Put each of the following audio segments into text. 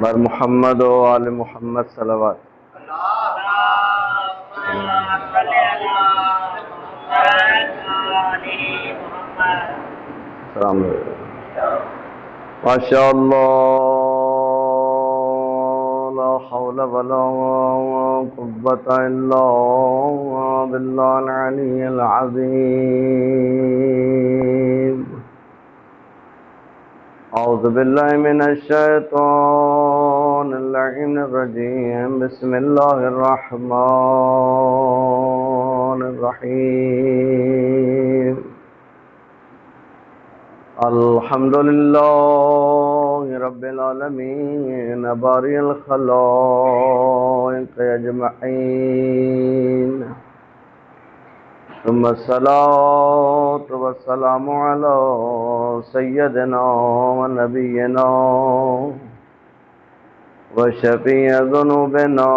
بر محمد و آل محمد صلوات. السلام علیکم. ماشاء اللہ لا حول ولا قوة الا باللہ العلی العظیم. اعوذ باللہ من الشیطان اللعین الرجیم. بسم اللہ الرحمن الرحیم. الحمد للہ رب العالمین باری الخلائق اجمعین. ثم الصلاة والسلام على سيدنا ونبينا وشفيع ذنوبنا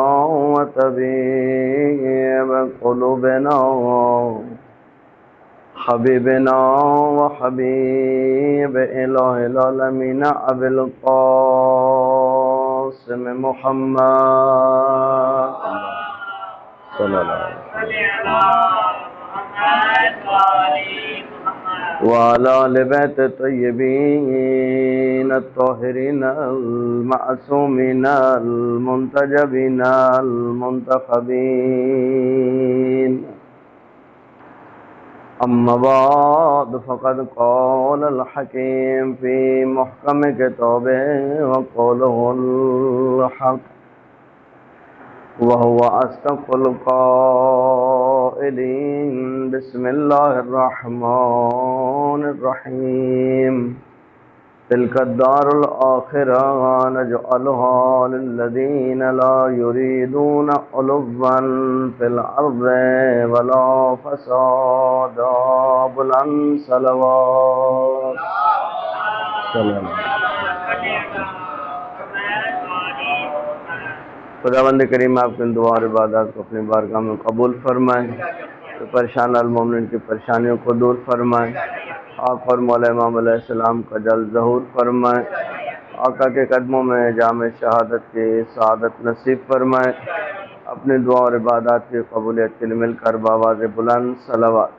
وطبيب قلوبنا حبيبنا وحبيب إله العالمين أبي القاسم محمد صلى الله عليه وسلم وعلى آل بيت الطيبين الطاهرين المعصومين المنتجبين المنتخبين. أما بعد فقد قال الحكيم في محكم كتابه وقوله الحق وهو أصدق القائلين. بسم الله الرحمن الرحيم. تلك الدار الآخرة نجعلها للذين لا يريدون علوا في الأرض ولا فسادا. بلند صلوات. خداوند کریم آپ کی دعا اور عبادات کو اپنی بارگاہ میں قبول فرمائیں. تو پریشان المومنین کی پریشانیوں کو دور فرمائیں. آقا اور مولا امام علیہ السلام کا جلد ظہور فرمائیں. آقا کے قدموں میں جام شہادت کی سعادت نصیب فرمائیں. اپنی دعا اور عبادات کی قبولیت کے لیے مل کر بآواز بلند صلوات.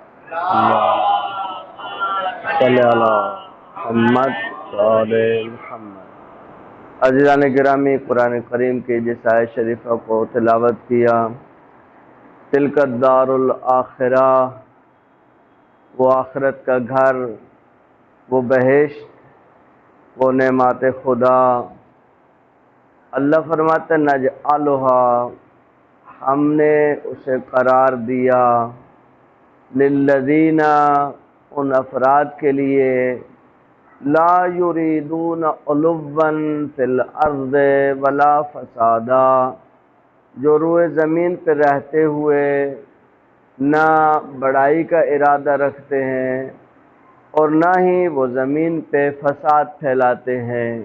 صلی علی محمد صلی محمد. عزیزان گرامی، قرآن کریم کی جس آیت شریفہ کو تلاوت کیا، تلک الدار الآخرہ، وہ آخرت کا گھر، وہ بہشت، وہ نعمات خدا. اللہ فرماتے نجعلھا، ہم نے اسے قرار دیا، للذین، ان افراد کے لیے، لا یریدون علوا فی الارض ولا فسادا، جو روئے زمین پہ رہتے ہوئے نہ بڑائی کا ارادہ رکھتے ہیں اور نہ ہی وہ زمین پہ فساد پھیلاتے ہیں.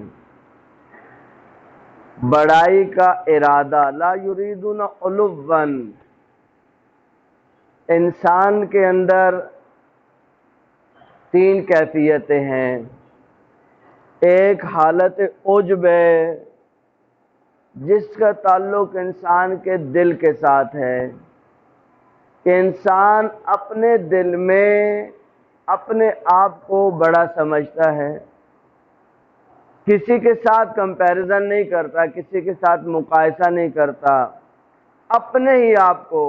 بڑائی کا ارادہ، لا یریدون علوا. انسان کے اندر تین کیفیتیں ہیں. ایک حالت عجب ہے جس کا تعلق انسان کے دل کے ساتھ ہے، کہ انسان اپنے دل میں اپنے آپ کو بڑا سمجھتا ہے، کسی کے ساتھ کمپیریزن نہیں کرتا، کسی کے ساتھ مقایسہ نہیں کرتا. اپنے ہی آپ کو،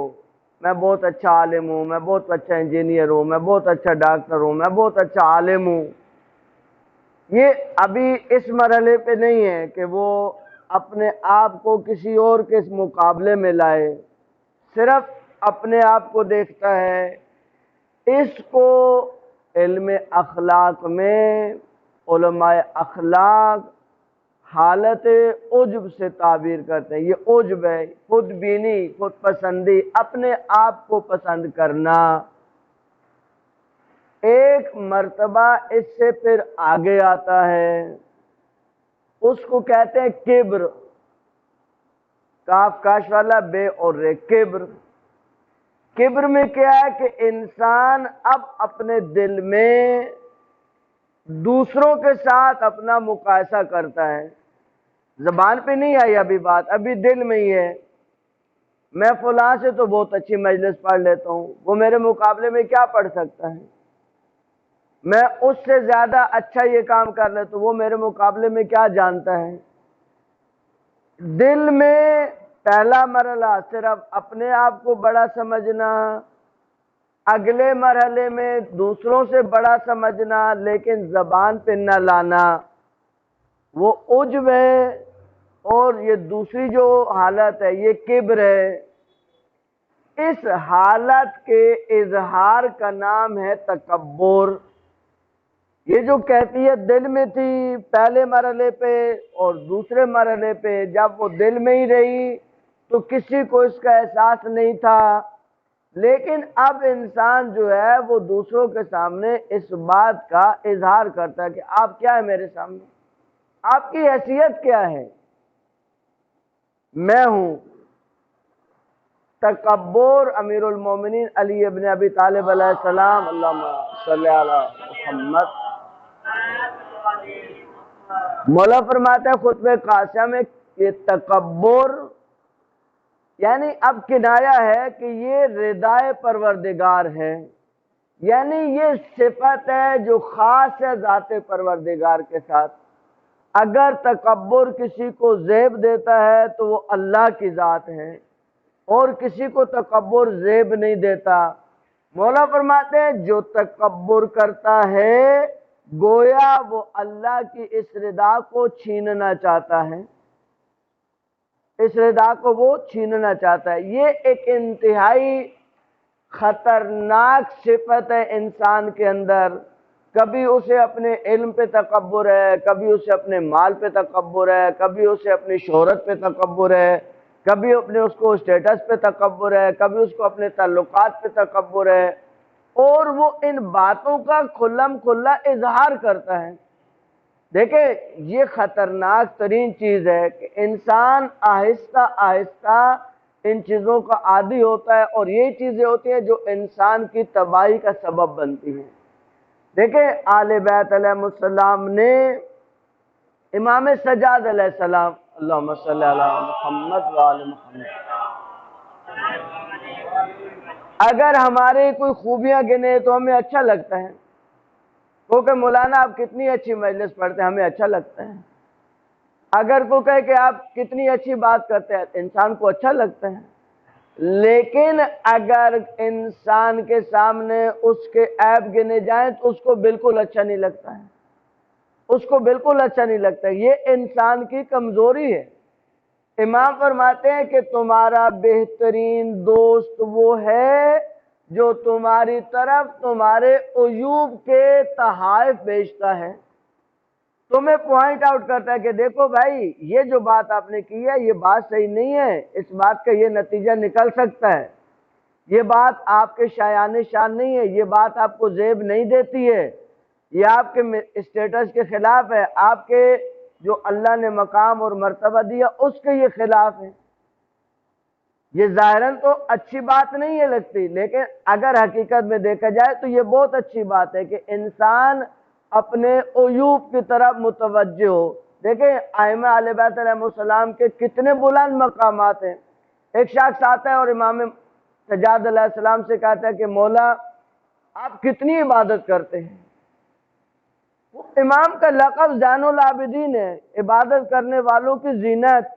میں بہت اچھا عالم ہوں، میں بہت اچھا انجینئر ہوں، میں بہت اچھا ڈاکٹر ہوں، میں بہت اچھا عالم ہوں. یہ ابھی اس مرحلے پہ نہیں ہے کہ وہ اپنے آپ کو کسی اور کے مقابلے میں لائے، صرف اپنے آپ کو دیکھتا ہے. اس کو علم اخلاق میں علماء اخلاق حالت عجب سے تعبیر کرتے ہیں. یہ عجب ہے، خود بینی، خود پسندی، اپنے آپ کو پسند کرنا. ایک مرتبہ اس سے پھر آگے آتا ہے، اس کو کہتے ہیں کبر. کاف کاش والا بے اور رے، کبر. کبر میں کیا ہے کہ انسان اب اپنے دل میں دوسروں کے ساتھ اپنا مقایسہ کرتا ہے. زبان پہ نہیں آئی ابھی بات، ابھی دل میں ہی ہے۔ میں فلاں سے تو بہت اچھی مجلس پڑھ لیتا ہوں، وہ میرے مقابلے میں کیا پڑھ سکتا ہے؟ میں اس سے زیادہ اچھا یہ کام کر لیتا ہوں، وہ میرے مقابلے میں کیا جانتا ہے؟ دل میں پہلا مرحلہ صرف اپنے آپ کو بڑا سمجھنا، اگلے مرحلے میں دوسروں سے بڑا سمجھنا، لیکن زبان پہ نہ لانا، وہ عجب ہے۔ اور یہ دوسری جو حالت ہے یہ کبر ہے۔ اس حالت کے اظہار کا نام ہے تکبر۔ یہ جو کیفیت دل میں تھی پہلے مرحلے پہ اور دوسرے مرحلے پہ، جب وہ دل میں ہی رہی تو کسی کو اس کا احساس نہیں تھا، لیکن اب انسان جو ہے وہ دوسروں کے سامنے اس بات کا اظہار کرتا ہے کہ آپ کیا ہے میرے سامنے، آپ کی حیثیت کیا ہے؟ میں ہوں۔ تکبر امیر المومنین علی ابن ابی طالب علیہ السلام، اللہم صلی علی محمد، مولا فرماتا ہے خطبہ قاسیہ میں کہ تکبر یعنی اب کنایا ہے کہ یہ ردائے پروردگار ہے، یعنی یہ صفت ہے جو خاص ہے ذات پروردگار کے ساتھ۔ اگر تکبر کسی کو زیب دیتا ہے تو وہ اللہ کی ذات ہے، اور کسی کو تکبر زیب نہیں دیتا۔ مولا فرماتے ہیں جو تکبر کرتا ہے گویا وہ اللہ کی اس رضا کو چھیننا چاہتا ہے، اس رضا کو وہ چھیننا چاہتا ہے۔ یہ ایک انتہائی خطرناک صفت ہے انسان کے اندر۔ کبھی اسے اپنے علم پہ تکبر ہے، کبھی اسے اپنے مال پہ تکبر ہے، کبھی اسے اپنی شہرت پہ تکبر ہے، کبھی اپنے اس کو اسٹیٹس پہ تکبر ہے، کبھی اس کو اپنے تعلقات پہ تکبر ہے، اور وہ ان باتوں کا کھلم کھلا اظہار کرتا ہے۔ دیکھیں یہ خطرناک ترین چیز ہے کہ انسان آہستہ آہستہ ان چیزوں کا عادی ہوتا ہے، اور یہی چیزیں ہوتی ہیں جو انسان کی تباہی کا سبب بنتی ہیں۔ دیکھیں آل بیت علیہ السلام نے امام سجاد علیہ السلام، اللہم صلی علی محمد وآل محمد، اگر ہمارے کوئی خوبیاں گنے تو ہمیں اچھا لگتا ہے، کیونکہ مولانا آپ کتنی اچھی مجلس پڑھتے ہیں، ہمیں اچھا لگتا ہے۔ اگر کوئی کہے کہ آپ کتنی اچھی بات کرتے ہیں، انسان کو اچھا لگتا ہے۔ لیکن اگر انسان کے سامنے اس کے عیب گنے جائیں تو اس کو بالکل اچھا نہیں لگتا ہے، اس کو بالکل اچھا نہیں لگتا ہے۔ یہ انسان کی کمزوری ہے۔ امام فرماتے ہیں کہ تمہارا بہترین دوست وہ ہے جو تمہاری طرف تمہارے عیوب کے تحائف بیچتا ہے، تمہیں پوائنٹ آؤٹ کرتا ہے کہ دیکھو بھائی یہ جو بات آپ نے کی ہے یہ بات صحیح نہیں ہے، اس بات کا یہ نتیجہ نکل سکتا ہے، یہ بات آپ کے شایان شان نہیں ہے، یہ بات آپ کو زیب نہیں دیتی ہے، یہ آپ کے اسٹیٹس کے خلاف ہے، آپ کے جو اللہ نے مقام اور مرتبہ دیا اس کے یہ خلاف ہے۔ یہ ظاہراً تو اچھی بات نہیں ہے لگتی، لیکن اگر حقیقت میں دیکھا جائے تو یہ بہت اچھی بات ہے کہ انسان اپنے عیوب کی طرف متوجہ ہو۔ دیکھیں ائمہ اہل بیت علیہ السلام کے کتنے بلند مقامات ہیں۔ ایک شخص آتا ہے اور امام سجاد علیہ السلام سے کہتا ہے کہ مولا آپ کتنی عبادت کرتے ہیں؟ وہ امام کا لقب زین العابدین ہے، عبادت کرنے والوں کی زینت۔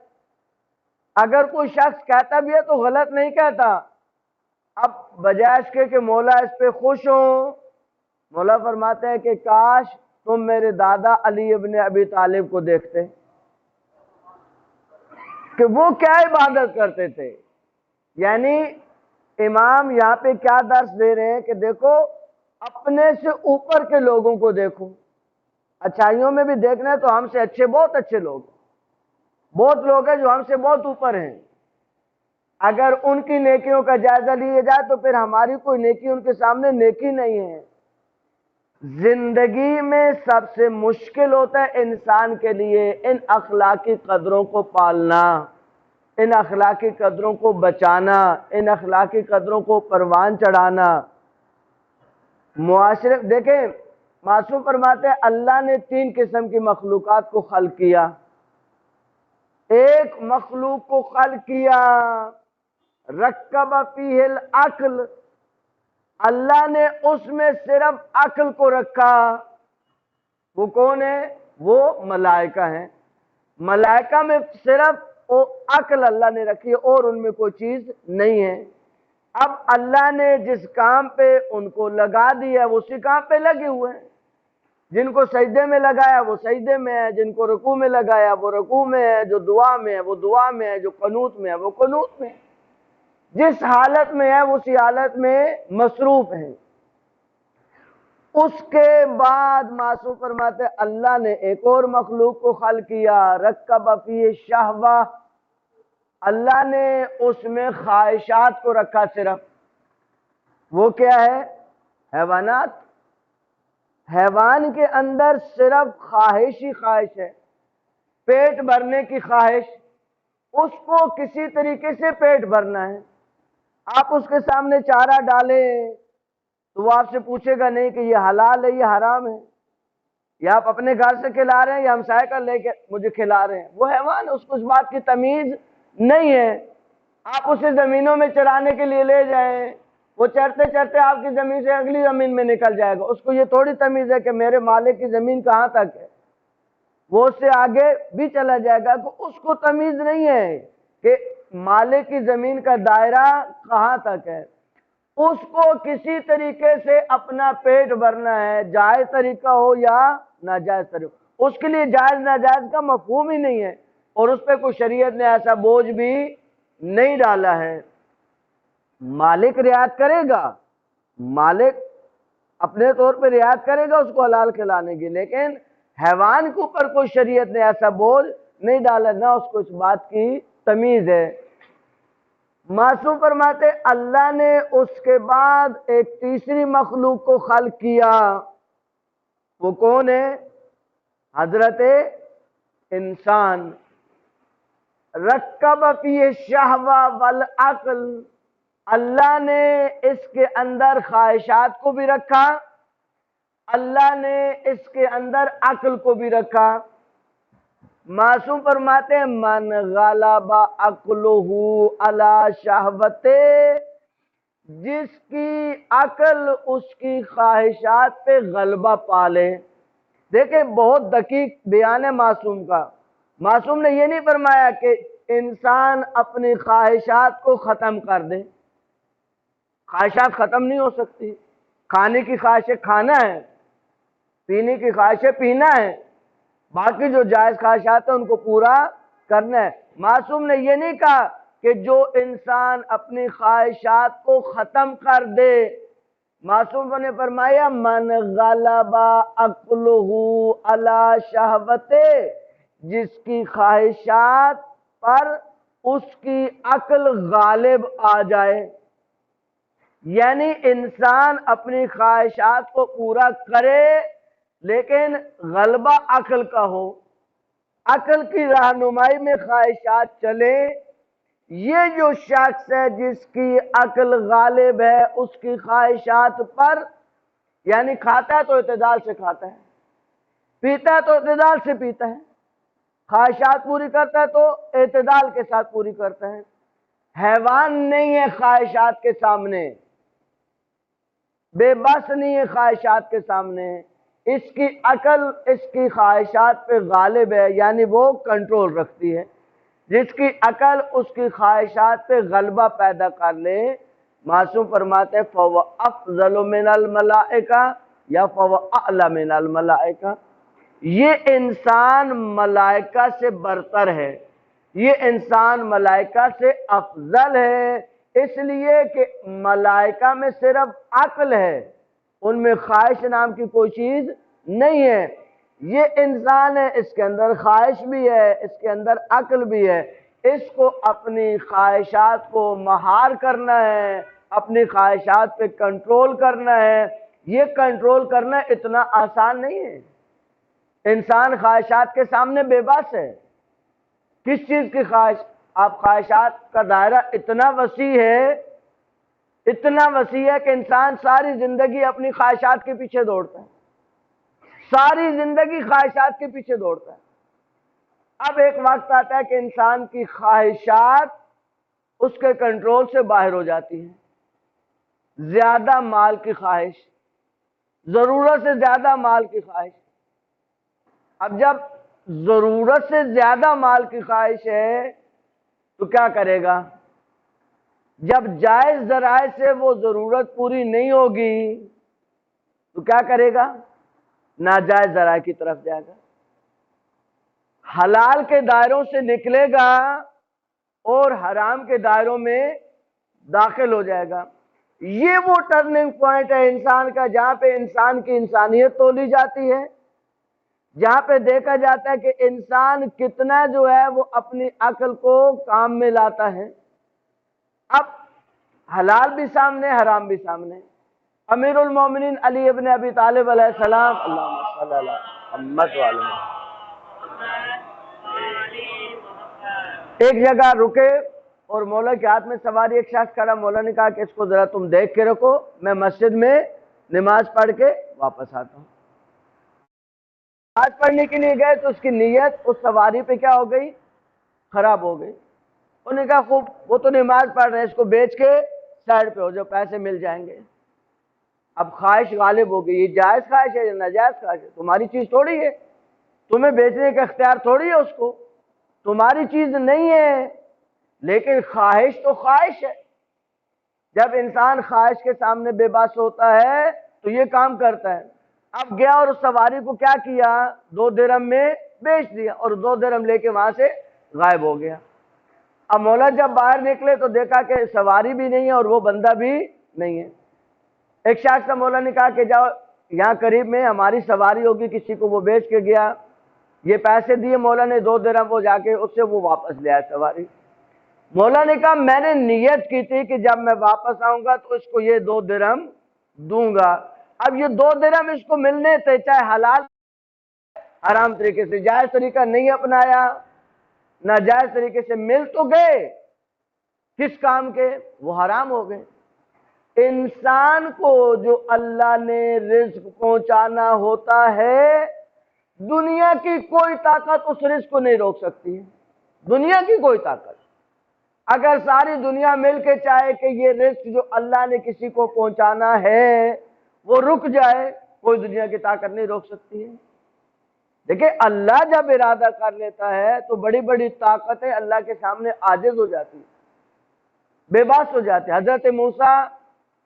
اگر کوئی شخص کہتا بھی ہے تو غلط نہیں کہتا۔ اب بجائے اس کے کہ مولا اس پہ خوش ہوں، مولا فرماتے ہیں کہ کاش تم میرے دادا علی ابن ابی طالب کو دیکھتے کہ وہ کیا عبادت کرتے تھے۔ یعنی امام یہاں پہ کیا درس دے رہے ہیں کہ دیکھو اپنے سے اوپر کے لوگوں کو دیکھو، اچھائیوں میں بھی دیکھنا ہے تو ہم سے اچھے بہت اچھے لوگ، بہت لوگ ہیں جو ہم سے بہت اوپر ہیں، اگر ان کی نیکیوں کا جائزہ لیا جائے تو پھر ہماری کوئی نیکی ان کے سامنے نیکی نہیں ہے۔ زندگی میں سب سے مشکل ہوتا ہے انسان کے لیے ان اخلاقی قدروں کو پالنا، ان اخلاقی قدروں کو بچانا، ان اخلاقی قدروں کو پروان چڑھانا۔ معاشرے دیکھیں معصوم فرماتے ہیں اللہ نے 3 قسم کی مخلوقات کو خلق کیا۔ ایک مخلوق کو خلق کیا، رکب فیہ العقل، اللہ نے اس میں صرف عقل کو رکھا۔ وہ کون ہے؟ وہ ملائکہ ہیں۔ ملائکہ میں صرف وہ عقل اللہ نے رکھی ہے اور ان میں کوئی چیز نہیں ہے۔ اب اللہ نے جس کام پہ ان کو لگا دیا وہ اسی کام پہ لگے ہوئے ہیں۔ جن کو سجدے میں لگایا وہ سجدے میں ہے، جن کو رکوع میں لگایا وہ رکوع میں ہے، جو دعا میں ہے وہ دعا میں ہے، جو قنوت میں ہے وہ قنوت میں ہے۔ جس حالت میں ہے اسی حالت میں مصروف ہیں۔ اس کے بعد معصوم فرماتے اللہ نے ایک اور مخلوق کو خلق کیا، رکب فیہ الشہوہ، اللہ نے اس میں خواہشات کو رکھا صرف۔ وہ کیا ہے؟ حیوانات۔ حیوان کے اندر صرف خواہش ہی خواہش ہے، پیٹ بھرنے کی خواہش۔ اس کو کسی طریقے سے پیٹ بھرنا ہے۔ آپ اس کے سامنے چارہ ڈالیں تو وہ آپ سے پوچھے گا نہیں کہ یہ حلال ہے یہ حرام ہے، یا آپ اپنے گھر سے کھلا رہے ہیں یا ہمسائے کا لے کے مجھے کھلا رہے ہیں۔ وہ حیوان، اس کو اس بات کی تمیز نہیں ہے۔ آپ اسے زمینوں میں چرانے کے لیے لے جائیں، وہ چرتے چرتے آپ کی زمین سے اگلی زمین میں نکل جائے گا۔ اس کو یہ تھوڑی تمیز ہے کہ میرے مالک کی زمین کہاں تک ہے، وہ اس سے آگے بھی چلا جائے گا۔ تو اس کو تمیز نہیں ہے کہ مالک کی زمین کا دائرہ کہاں تک ہے۔ اس کو کسی طریقے سے اپنا پیٹ بھرنا ہے، جائز طریقہ ہو یا ناجائز طریقہ۔ اس کے لیے جائز ناجائز کا مفہوم ہی نہیں ہے، اور اس پہ کوئی شریعت نے ایسا بوجھ بھی نہیں ڈالا ہے۔ مالک رعایت کرے گا، مالک اپنے طور پہ رعایت کرے گا اس کو حلال کھلانے کی، لیکن حیوان کے اوپر کوئی شریعت نے ایسا بوجھ نہیں ڈالا، نہ اس کو اس بات کی تمیز ہے۔ معصوم فرماتے اللہ نے اس کے بعد ایک تیسری مخلوق کو خلق کیا۔ وہ کون ہے؟ حضرت انسان۔ رکب فیہ الشہوہ والعقل، اللہ نے اس کے اندر خواہشات کو بھی رکھا، اللہ نے اس کے اندر عقل کو بھی رکھا۔ معصوم فرماتے ہیں من غلب عقلہ علی شہوتے، جس کی عقل اس کی خواہشات پہ غلبہ پا لے۔ دیکھیں بہت دقیق بیان ہے معصوم کا۔ معصوم نے یہ نہیں فرمایا کہ انسان اپنی خواہشات کو ختم کر دے۔ خواہشات ختم نہیں ہو سکتی۔ کھانے کی خواہش کھانا ہے، پینے کی خواہش پینا ہے، باقی جو جائز خواہشات ہیں ان کو پورا کرنا ہے۔ معصوم نے یہ نہیں کہا کہ جو انسان اپنی خواہشات کو ختم کر دے۔ معصوم نے فرمایا من غلب عقلہ علی شہوتے، جس کی خواہشات پر اس کی عقل غالب آ جائے، یعنی انسان اپنی خواہشات کو پورا کرے لیکن غلبہ عقل کا ہو، عقل کی رہنمائی میں خواہشات چلے۔ یہ جو شخص ہے جس کی عقل غالب ہے اس کی خواہشات پر، یعنی کھاتا ہے تو اعتدال سے کھاتا ہے، پیتا ہے تو اعتدال سے پیتا ہے، خواہشات پوری کرتا ہے تو اعتدال کے ساتھ پوری کرتا ہے۔ حیوان نہیں ہے خواہشات کے سامنے، بے بس نہیں ہے خواہشات کے سامنے، اس کی عقل اس کی خواہشات پہ غالب ہے، یعنی وہ کنٹرول رکھتی ہے۔ جس کی عقل اس کی خواہشات پہ غلبہ پیدا کر لے، معصوم فرماتے ہیں فَهُوَ أَفْضَلُ مِنَ الْمَلَائِكَةِ یا فَهُوَ أَعْلَى مِنَ الْمَلَائِكَةِ، یہ انسان ملائکہ سے برتر ہے، یہ انسان ملائکہ سے افضل ہے، اس لیے کہ ملائکہ میں صرف عقل ہے، ان میں خواہش نام کی کوئی چیز نہیں ہے۔ یہ انسان ہے، اس کے اندر خواہش بھی ہے، اس کے اندر عقل بھی ہے، اس کو اپنی خواہشات کو مہار کرنا ہے، اپنی خواہشات پہ کنٹرول کرنا ہے۔ یہ کنٹرول کرنا اتنا آسان نہیں ہے۔ انسان خواہشات کے سامنے بے بس ہے۔ کس چیز کی خواہش؟ آپ خواہشات کا دائرہ اتنا وسیع ہے، اتنا وسیع ہے کہ انسان ساری زندگی اپنی خواہشات کے پیچھے دوڑتا ہے، ساری زندگی خواہشات کے پیچھے دوڑتا ہے۔ اب ایک وقت آتا ہے کہ انسان کی خواہشات اس کے کنٹرول سے باہر ہو جاتی ہیں. زیادہ مال کی خواہش، ضرورت سے زیادہ مال کی خواہش. اب جب ضرورت سے زیادہ مال کی خواہش ہے تو کیا کرے گا؟ جب جائز ذرائع سے وہ ضرورت پوری نہیں ہوگی تو کیا کرے گا؟ ناجائز ذرائع کی طرف جائے گا، حلال کے دائروں سے نکلے گا اور حرام کے دائروں میں داخل ہو جائے گا. یہ وہ ٹرننگ پوائنٹ ہے انسان کا، جہاں پہ انسان کی انسانیت تولی جاتی ہے، جہاں پہ دیکھا جاتا ہے کہ انسان کتنا جو ہے وہ اپنی عقل کو کام میں لاتا ہے. اب حلال بھی سامنے، حرام بھی سامنے. امیر المومنین علی ابن ابی طالب علیہ السلام، اللہم صلی علی محمد وعلی محمد، ایک جگہ رکے اور مولا کے ہاتھ میں سواری ایک شخص کھڑا. مولا نے کہا کہ اس کو ذرا تم دیکھ کے رکھو، میں مسجد میں نماز پڑھ کے واپس آتا ہوں. نماز پڑھنے کے لیے گئے تو اس کی نیت اس سواری پہ کیا ہو گئی؟ خراب ہو گئی. انہوں نے کہا خوب، وہ تو نماز پڑھ رہے ہیں، اس کو بیچ کے سائڈ پہ ہو جاؤ، پیسے مل جائیں گے. اب خواہش غالب ہو گئی. یہ جائز خواہش ہے یا ناجائز خواہش ہے؟ تمہاری چیز تھوڑی ہے، تمہیں بیچنے کا اختیار تھوڑی ہے، اس کو تمہاری چیز نہیں ہے. لیکن خواہش تو خواہش ہے. جب انسان خواہش کے سامنے بے بس ہوتا ہے تو یہ کام کرتا ہے. اب گیا اور اس سواری کو کیا کیا؟ 2 درہم میں بیچ دیا اور 2 درہم لے کے وہاں سے غائب ہو گیا. اب مولا جب باہر نکلے تو دیکھا کہ سواری بھی نہیں ہے اور وہ بندہ بھی نہیں ہے. ایک شخص سے مولا نے کہا کہ جاؤ یہاں قریب میں ہماری سواری ہوگی، کسی کو وہ بیچ کے گیا. یہ پیسے دیے مولا نے 2 درہم، وہ جا کے اس سے وہ واپس لے آیا سواری. مولا نے کہا میں نے نیت کی تھی کہ جب میں واپس آؤں گا تو اس کو یہ 2 درہم دوں گا. اب یہ 2 درہم اس کو ملنے تھے، چاہے حلال حرام طریقے سے. جائز طریقہ نہیں اپنایا، ناجائز طریقے سے مل تو گئے، کس کام کے؟ وہ حرام ہو گئے. انسان کو جو اللہ نے رزق پہنچانا ہوتا ہے، دنیا کی کوئی طاقت اس رزق کو نہیں روک سکتی ہے. دنیا کی کوئی طاقت اگر ساری دنیا مل کے چاہے کہ یہ رزق جو اللہ نے کسی کو پہنچانا ہے وہ رک جائے، کوئی دنیا کی طاقت نہیں روک سکتی ہے. دیکھیں اللہ جب ارادہ کر لیتا ہے تو بڑی بڑی طاقتیں اللہ کے سامنے عاجز ہو جاتی ہیں، بے بس ہو جاتے ہیں. حضرت موسیٰ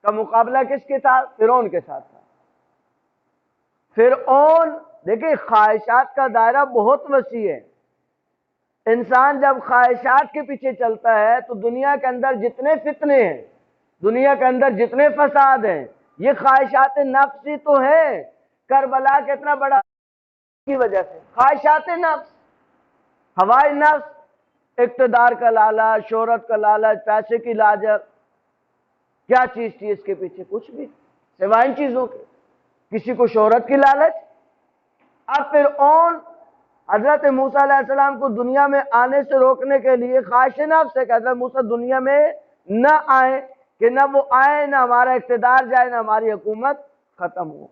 کا مقابلہ کس کے ساتھ؟ فرعون کے ساتھ تھا. فرعون، دیکھیں خواہشات کا دائرہ بہت وسیع ہے. انسان جب خواہشات کے پیچھے چلتا ہے تو دنیا کے اندر جتنے فتنے ہیں، دنیا کے اندر جتنے فساد ہیں، یہ خواہشات نفسی تو ہیں. کربلا کتنا بڑا کی وجہ سے خواہشات نفس، ہوائے نفس، اقتدار کا لالچ، شہرت کا لالچ، پیسے کی لاجت. کیا چیز تھی اس کے پیچھے؟ کچھ بھی سوائے ان چیزوں کے. کسی کو شہرت کی لالچ. اب فرعون حضرت موسیٰ علیہ السلام کو دنیا میں آنے سے روکنے کے لیے خواہش نفس ہے کہ حضرت موسیٰ دنیا میں نہ آئے، کہ نہ وہ آئے، نہ ہمارا اقتدار جائے، نہ ہماری حکومت ختم ہو.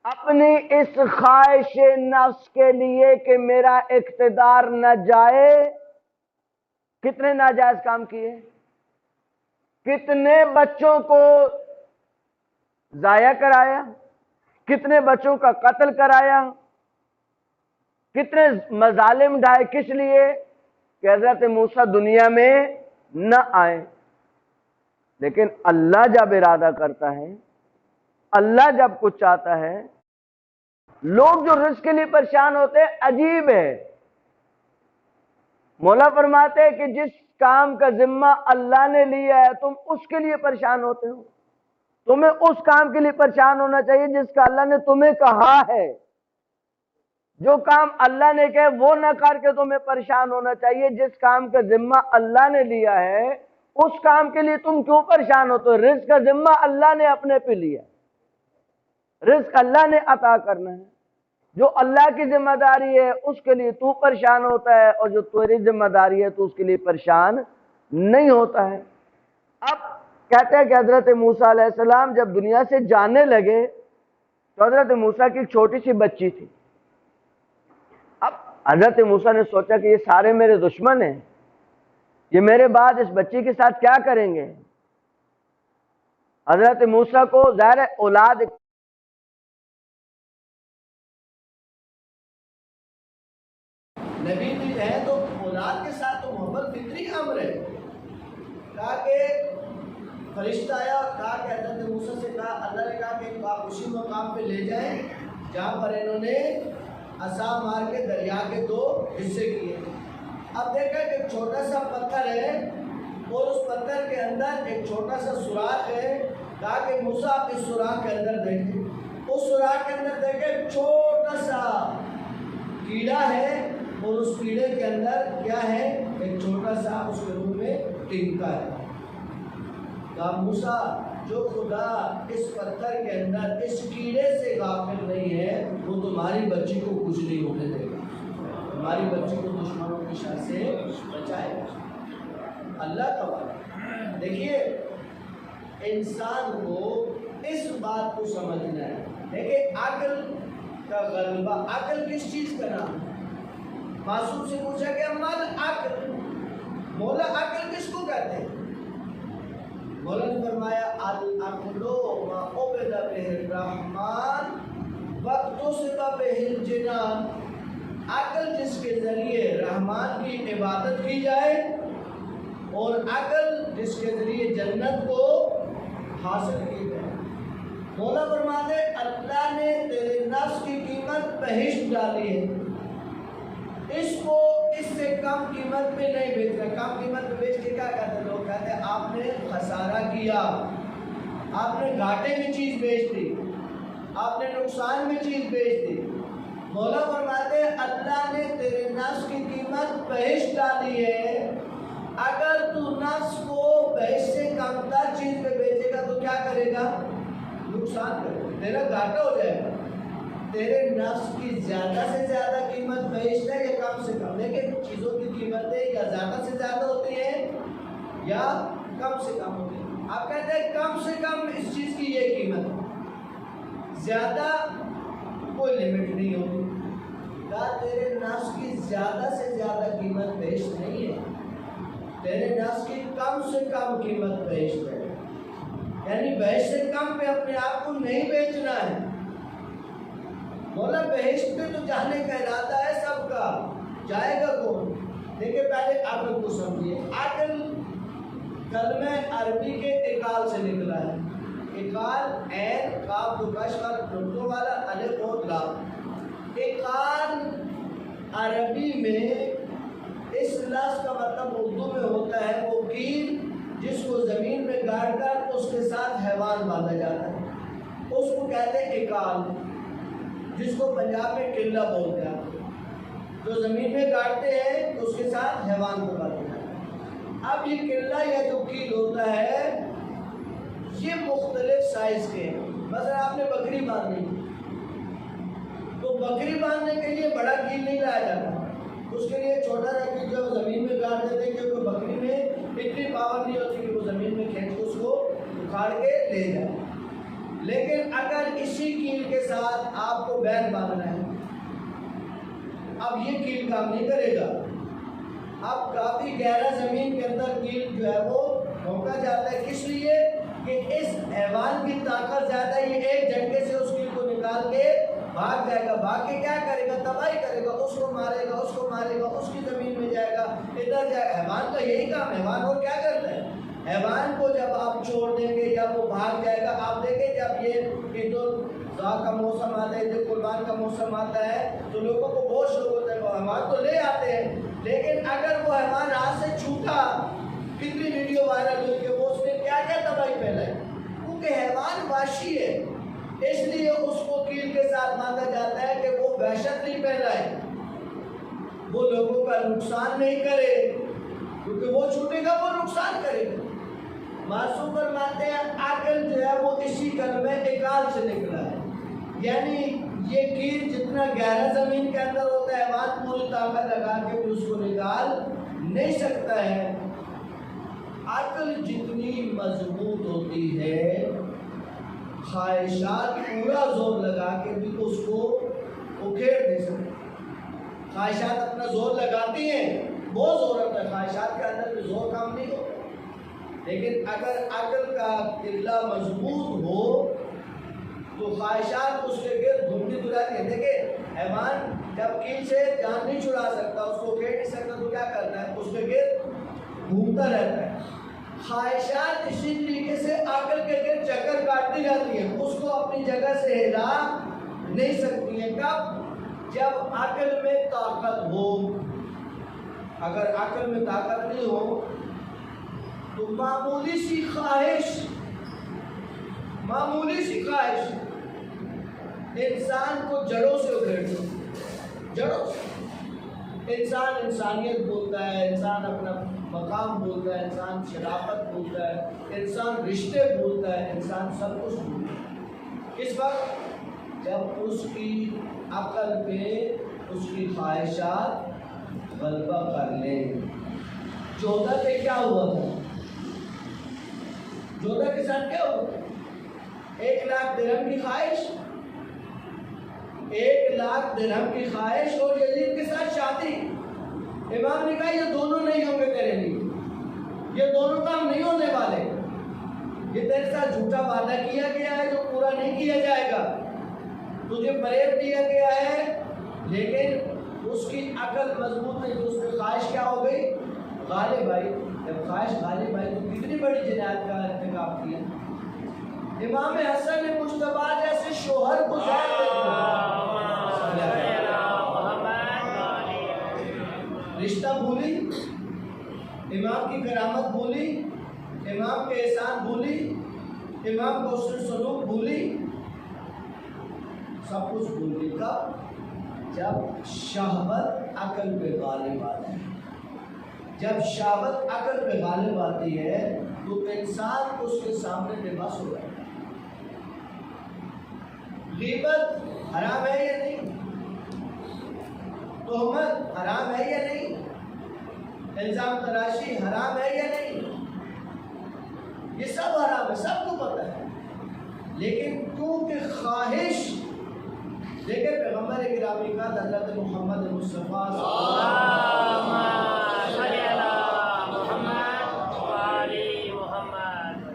اپنی اس خواہش نفس کے لیے کہ میرا اقتدار نہ جائے کتنے ناجائز کام کیے، کتنے بچوں کو ضائع کرایا، کتنے بچوں کا قتل کرایا، کتنے مظالم ڈھائے. کس لیے؟ کہ حضرت موسیٰ دنیا میں نہ آئے. لیکن اللہ جب ارادہ کرتا ہے، اللہ جب کچھ چاہتا ہے، لوگ جو رزق کے لیے پریشان ہوتے ہیں عجیب ہے. مولا فرماتے ہیں کہ جس کام کا ذمہ اللہ نے لیا ہے تم اس کے لیے پریشان ہوتے ہو. تمہیں اس کام کے لیے پریشان ہونا چاہیے جس کا اللہ نے تمہیں کہا ہے. جو کام اللہ نے کہے وہ نہ کر کے تمہیں پریشان ہونا چاہیے. جس کام کا ذمہ اللہ نے لیا ہے اس کام کے لیے تم کیوں پریشان ہوتے ہو؟ رزق کا ذمہ اللہ نے اپنے پہ لیا، رزق اللہ نے عطا کرنا ہے. جو اللہ کی ذمہ داری ہے اس کے لیے تو پریشان ہوتا ہے، اور جو تیری ذمہ داری ہے تو اس کے لیے پریشان نہیں ہوتا ہے. اب کہتے ہیں کہ حضرت موسیٰ علیہ السلام جب دنیا سے جانے لگے تو حضرت موسیٰ کی ایک چھوٹی سی بچی تھی. اب حضرت موسیٰ نے سوچا کہ یہ سارے میرے دشمن ہیں، یہ میرے بعد اس بچی کے ساتھ کیا کریں گے؟ حضرت موسیٰ کو ظاہر اولاد نبی بھی ہے تو اولاد کے ساتھ تو محبت فطری امر ہے. کہا کہ فرشتہ آیا اور کہا کہ حضرت موسیٰ سے کہا، اللہ نے کہا کہ آپ اسی مقام پہ لے جائیں جہاں پر انہوں نے عصا مار کے دریا کے 2 حصے کیے. اب دیکھا کہ ایک چھوٹا سا پتھر ہے اور اس پتھر کے اندر ایک چھوٹا سا سوراخ ہے. کہا کہ موسیٰ آپ اس سوراخ کے اندر دیکھیں. اس سوراخ کے اندر دیکھیں چھوٹا سا کیڑا ہے اور اس کیڑے کے اندر کیا ہے؟ ایک چھوٹا سا اس کے منہ میں ٹنکا ہے. کہا موسیٰ جو خدا اس پتھر کے اندر اس کیڑے سے غافل نہیں ہے وہ تمہاری بچی کو کچھ نہیں ہونے دے گا، تمہاری بچی کو دشمنوں کی شر سے بچائے گا. اللہ کا وعدہ. دیکھیے انسان کو اس بات کو سمجھنا ہے. دیکھیں عقل کا غلبہ، عقل کس چیز کا نام ہے؟ معصوم سے پوچھا کہ مال عقل، مولا عقل کس کو کہتے ہیں؟ مولا نے فرمایا العقل ما عبد به الرحمن واقتصب به الجنان. عقل جس کے ذریعے رحمان کی عبادت کی جائے اور عقل جس کے ذریعے جنت کو حاصل کی جائے. مولا فرماتے ہیں اللہ نے تیرے نفس کی قیمت بہشت ڈالی ہے، اس کو اس سے کم قیمت میں نہیں بیچ رہا. کم قیمت میں بیچ کے کیا کہتے ہیں لوگ؟ کہتے ہیں آپ نے خسارہ کیا، آپ نے گھاٹے میں چیز بیچ دی، آپ نے نقصان میں چیز بیچ دی. مولا فرماتے ہیں اللہ نے تیرے نفس کی قیمت بہشت ڈالی ہے. اگر تو نفس کو بہشت سے کم تر چیز پہ بیچے گا تو کیا کرے گا؟ نقصان کرے گا، تیرا گھاٹا ہو جائے گا. تیرے نفس کی زیادہ سے زیادہ قیمت بہشت ہے یا کم سے کم؟ لیکن چیزوں کی قیمتیں یا زیادہ سے زیادہ ہوتی ہیں یا کم سے کم ہوتی ہیں. آپ کہتے ہیں کم سے کم اس چیز کی یہ قیمت ہے، زیادہ کوئی لمٹ نہیں ہوتی. کہا تیرے نفس کی زیادہ سے زیادہ قیمت بہشت نہیں ہے، تیرے نفس کی کم سے کم قیمت بہشت ہے. یعنی بہشت سے کم پہ اپنے آپ کو نہیں بیچنا ہے. مولا بہشت پہ تو جانے کا ارادہ ہے سب کا، جائے گا کون؟ دیکھیں پہلے عقل کو سمجھیے. عقل کلمہ عربی کے اقال سے نکلا ہے. اقال عین قاف دو کش اور نقطوں والا الف اور لام. اقال عربی میں اس لفظ کا مطلب اردو میں ہوتا ہے وہ کیل جس کو زمین میں گاڑ کر اس کے ساتھ حیوان باندھا جاتا ہے، اس کو کہتے ہیں اقال، جس کو پنجاب میں قلہ بولتے ہیں. جو زمین میں گاڑتے ہیں تو اس کے ساتھ حیوان کو باندھا جاتا ہے. اب یہ قلہ یا جو کیل ہوتا ہے یہ مختلف سائز کے ہیں. مثلا آپ نے بکری باندھی تو بکری باندھنے کے لیے بڑا کیل نہیں لایا جاتا، اس کے لیے چھوٹا سا کیل جو زمین میں گاڑ دیتے ہیں، کیونکہ بکری میں اتنی پاور نہیں ہوتی کہ وہ زمین میں کھینچ کے اس کو اکھاڑ کے لے جائے. لیکن اگر اسی کیل کے ساتھ آپ کو بیل باندھنا ہے، اب یہ کیل کام نہیں کرے گا. اب کافی گہرا زمین کے اندر کیل جو ہے وہ ڈھونکا جاتا ہے. کس لیے؟ کہ اس حیوان کی طاقت زیادہ ہے، یہ ایک جھٹکے سے اس کیل کو نکال کے بھاگ جائے گا. بھاگ کے کیا کرے گا؟ تباہی کرے گا، اس کو مارے گا، اس کو مارے گا، اس کی زمین میں جائے گا، ادھر جائے گا. حیوان کا یہی کام ہے. حیوان اور کیا کرتا ہے؟ حیوان کو جب آپ چھوڑ دیں گے یا وہ بھاگ جائے گا، آپ دیکھیں جب یہ عید الاضحیٰ کا موسم آتا ہے، عید قربان کا موسم آتا ہے تو لوگوں کو بہت شوق ہوتا ہے، وہ حیوان تو لے آتے ہیں. لیکن اگر وہ حیوان ہاتھ سے چھوٹا، کتنی ویڈیو وائرل ہوئی کہ وہ اس نے کیا کیا تباہی پھیلائی. کیونکہ حیوان وحشی ہے، اس لیے اس کو کیل کے ساتھ باندھا جاتا ہے کہ وہ وحشت نہیں پھیلائے، وہ لوگوں کا نقصان نہیں کرے، کیونکہ وہ چھوٹے گا وہ نقصان کرے گا. معصوم فرماتے ہیں عقل جو ہے وہ اسی کلمہ اقال سے نکلا ہے. یعنی یہ کیل جتنا گہرا زمین کے اندر ہوتا ہے، حیوان پوری طاقت لگا کے بھی اس کو نکال نہیں سکتا ہے. عقل جتنی مضبوط ہوتی ہے، خواہشات پورا زور لگا کے بھی اس کو اکھیڑ نہیں سکتے. خواہشات اپنا زور لگاتی ہیں، بہت زور ہوتا ہے، خواہشات کے اندر بھی زور کام نہیں ہو، لیکن اگر عقل کا قلعہ مضبوط ہو تو خواہشات اس کے گرد گھومتی دلاتی ہیں۔ دیکھیں حیوان جب کیل سے جان نہیں چھڑا سکتا، اس کو کھیل نہیں سکتا، تو کیا کرتا ہے؟ اس کے گرد گھومتا رہتا ہے۔ خواہشات اسی طریقے سے عقل کے گرد چکر کاٹتی جاتی ہیں، اس کو اپنی جگہ سے ہلا نہیں سکتی ہیں۔ کب؟ جب عقل میں طاقت ہو۔ اگر عقل میں طاقت نہیں ہو تو معمولی سی خواہش انسان کو جڑوں سے اکھیڑ دے، جڑوں سے۔ انسان انسانیت بولتا ہے، انسان اپنا مقام بولتا ہے، انسان شرافت بولتا ہے، انسان رشتے بولتا ہے، انسان سب کچھ بولتا ہے۔ اس وقت جب اس کی عقل پہ اس کی خواہشات غلبہ کر لیں۔ جودا پہ کیا ہوا تھا؟ جودا کے ساتھ کیا ہوا؟ 1,00,000 درہم کی خواہش، 1,00,000 درہم کی خواہش اور یزید کے ساتھ شادی۔ امام نے کہا یہ دونوں نہیں ہوں گے تیرے لیے، یہ دونوں کام نہیں ہونے والے، یہ تیرے ساتھ جھوٹا وعدہ کیا گیا ہے جو پورا نہیں کیا جائے گا، تجھے فریب دیا گیا ہے، لیکن اس کی عقل مضبوط نہیں، تو اس کی خواہش کیا ہو گئی؟ غالب آئی۔ جب خواہش غالب آئی تو کتنی بڑی جنایت کا ارتکاب کیا۔ امام حسن مجتبیٰ جیسے شوہر کو رشتہ بھولی، امام کی کرامت بھولی، امام کے احسان بھولی، امام کو حسن سلوک بھولی، سب کچھ بھولی۔ کب؟ جب شہوت عقل پہ غالب آتی ہے۔ جب شہوت عقل پہ غالب آتی ہے تو انسان اس کے سامنے بے بس ہو جاتا ہے۔ غیبت حرام ہے یا نہیں؟ تہمت حرام ہے یا نہیں؟ الزام تراشی حرام ہے یا نہیں؟ یہ سب حرام ہے، سب کو پتہ ہے، لیکن کیونکہ خواہش، لیکن پیغمبر گرامی کا حضرت محمد مصطفیٰ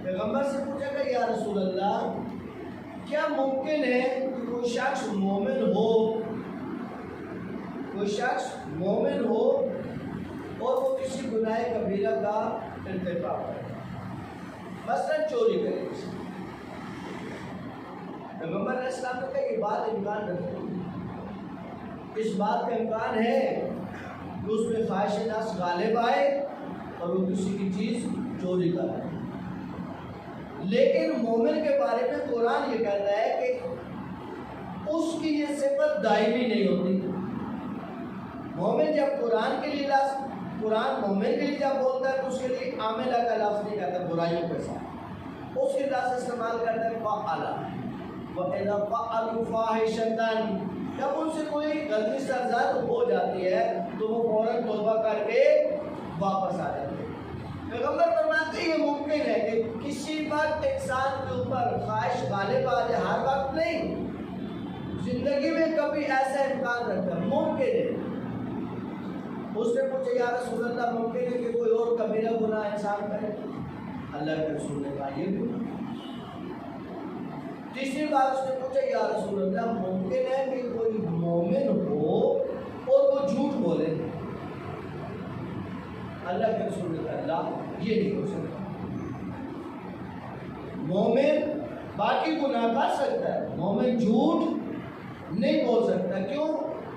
پیغمبر سے پوچھا کہ یا رسول اللہ کیا ممکن ہے کہ کوئی شخص مومن ہو اور وہ کسی گناہ کبیرہ کا ارتکاب کرے، مثلا چوری کرے؟ پیغمبر علیہ السلام نے کہا یہ بات امکان رکھتی ہے، اس بات کا امکان ہے کہ اس میں خواہش نفس غالب آئے اور وہ کسی کی چیز چوری کرے، لیکن مومن کے بارے میں قرآن یہ کہتا ہے کہ اس کی یہ صفت دائمی نہیں ہوتی۔ مومن جب قرآن مومن کے لیے جب بولتا ہے تو اس کے لیے عاملہ کا لفظ نہیں کہتا برائیوں کے ساتھ، اس کے لفظ استعمال کرتا ہے فعلا، وَإِذَا فَعَلُوا فَاحِشَةً، جب ان سے کوئی غلطی سرزد ہو جاتی ہے تو وہ فوراً توبہ کر کے واپس آ جاتے ہیں۔ پیغمبر فرماتے ہیں یہ ممکن ہے کہ کسی وقت انسان کے اوپر خواہش غالب آ جائے، ہر وقت نہیں، زندگی میں کبھی ایسا امکان رکھتا ہے، ممکن ہے۔ اس نے پوچھا یا رسول اللہ ممکن ہے کہ کوئی اور کبیرہ گناہ انسان کرے؟ اللہ کے رسول نے کہا یہ بھی۔ تیسری بار اس نے پوچھا یا رسول اللہ ممکن ہے کہ کوئی مومن ہو اور وہ جھوٹ بولے؟ اللہ کے رسول نے کہا اللہ یہ نہیں ہو سکتا، مومن باقی گناہ کر سکتا ہے، مومن جھوٹ نہیں بول سکتا۔ کیوں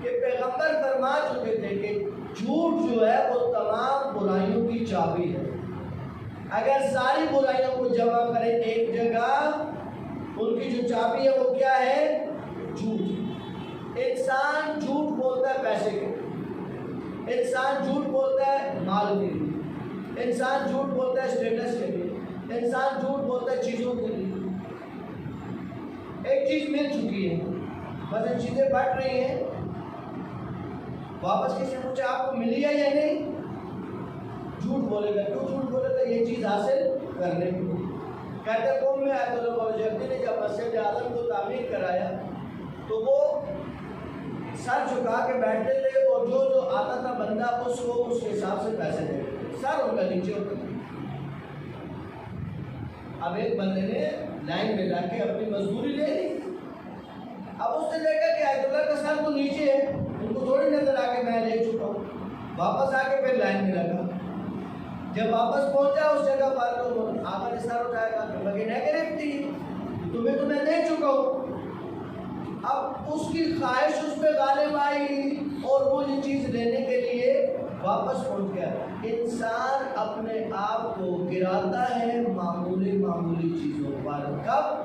کہ پیغمبر فرما چکے تھے کہ جھوٹ جو ہے وہ تمام برائیوں کی چابی ہے، اگر ساری برائیوں کو جمع کریں ایک جگہ ان کی جو چابی ہے وہ کیا ہے؟ جھوٹ۔ انسان جھوٹ بولتا ہے پیسے کے لیے، انسان جھوٹ بولتا ہے مال کے لیے، انسان جھوٹ بولتا ہے اسٹیٹس کے لیے، انسان جھوٹ بولتا ہے چیزوں کے لیے۔ ایک چیز مل چکی ہے، بس یہ چیزیں بٹ رہی ہیں، واپس کسی پوچھا آپ کو ملی ہے یا نہیں، جھوٹ بولے گا۔ کیوں جھوٹ بولے گا؟ یہ چیز حاصل کرنے کے لیے۔ کہتے قوم میں آیت اللہ نے جب مسجد اعظم کو تعمیر کرایا تو وہ سر جھکا کے بیٹھتے تھے اور جو جو آتا تھا بندہ اس کو اس کے حساب سے پیسے دیتے تھے، سر ان کا نیچے ہوتا تھا۔ اب ایک بندے نے لائن میں جا کے اپنی مزدوری لے لی، اب اس نے دیکھا کہ آیت اللہ کا سر تو نیچے ہے، ان کو تھوڑی نظر آ کے میں لے چکا ہوں، واپس آ کے پھر لائن میں لگا۔ جب واپس پہنچا اس جگہ پر تو آقا نے سر اٹھایا گا کہ بگی نیگیٹو تھی، تمہیں تو میں دے چکا ہوں۔ اب اس کی خواہش اس پہ غالب آئی اور وہ یہ چیز لینے کے لیے واپس پہنچ گیا۔ انسان اپنے آپ کو گراتا ہے معمولی چیزوں پر۔ کب؟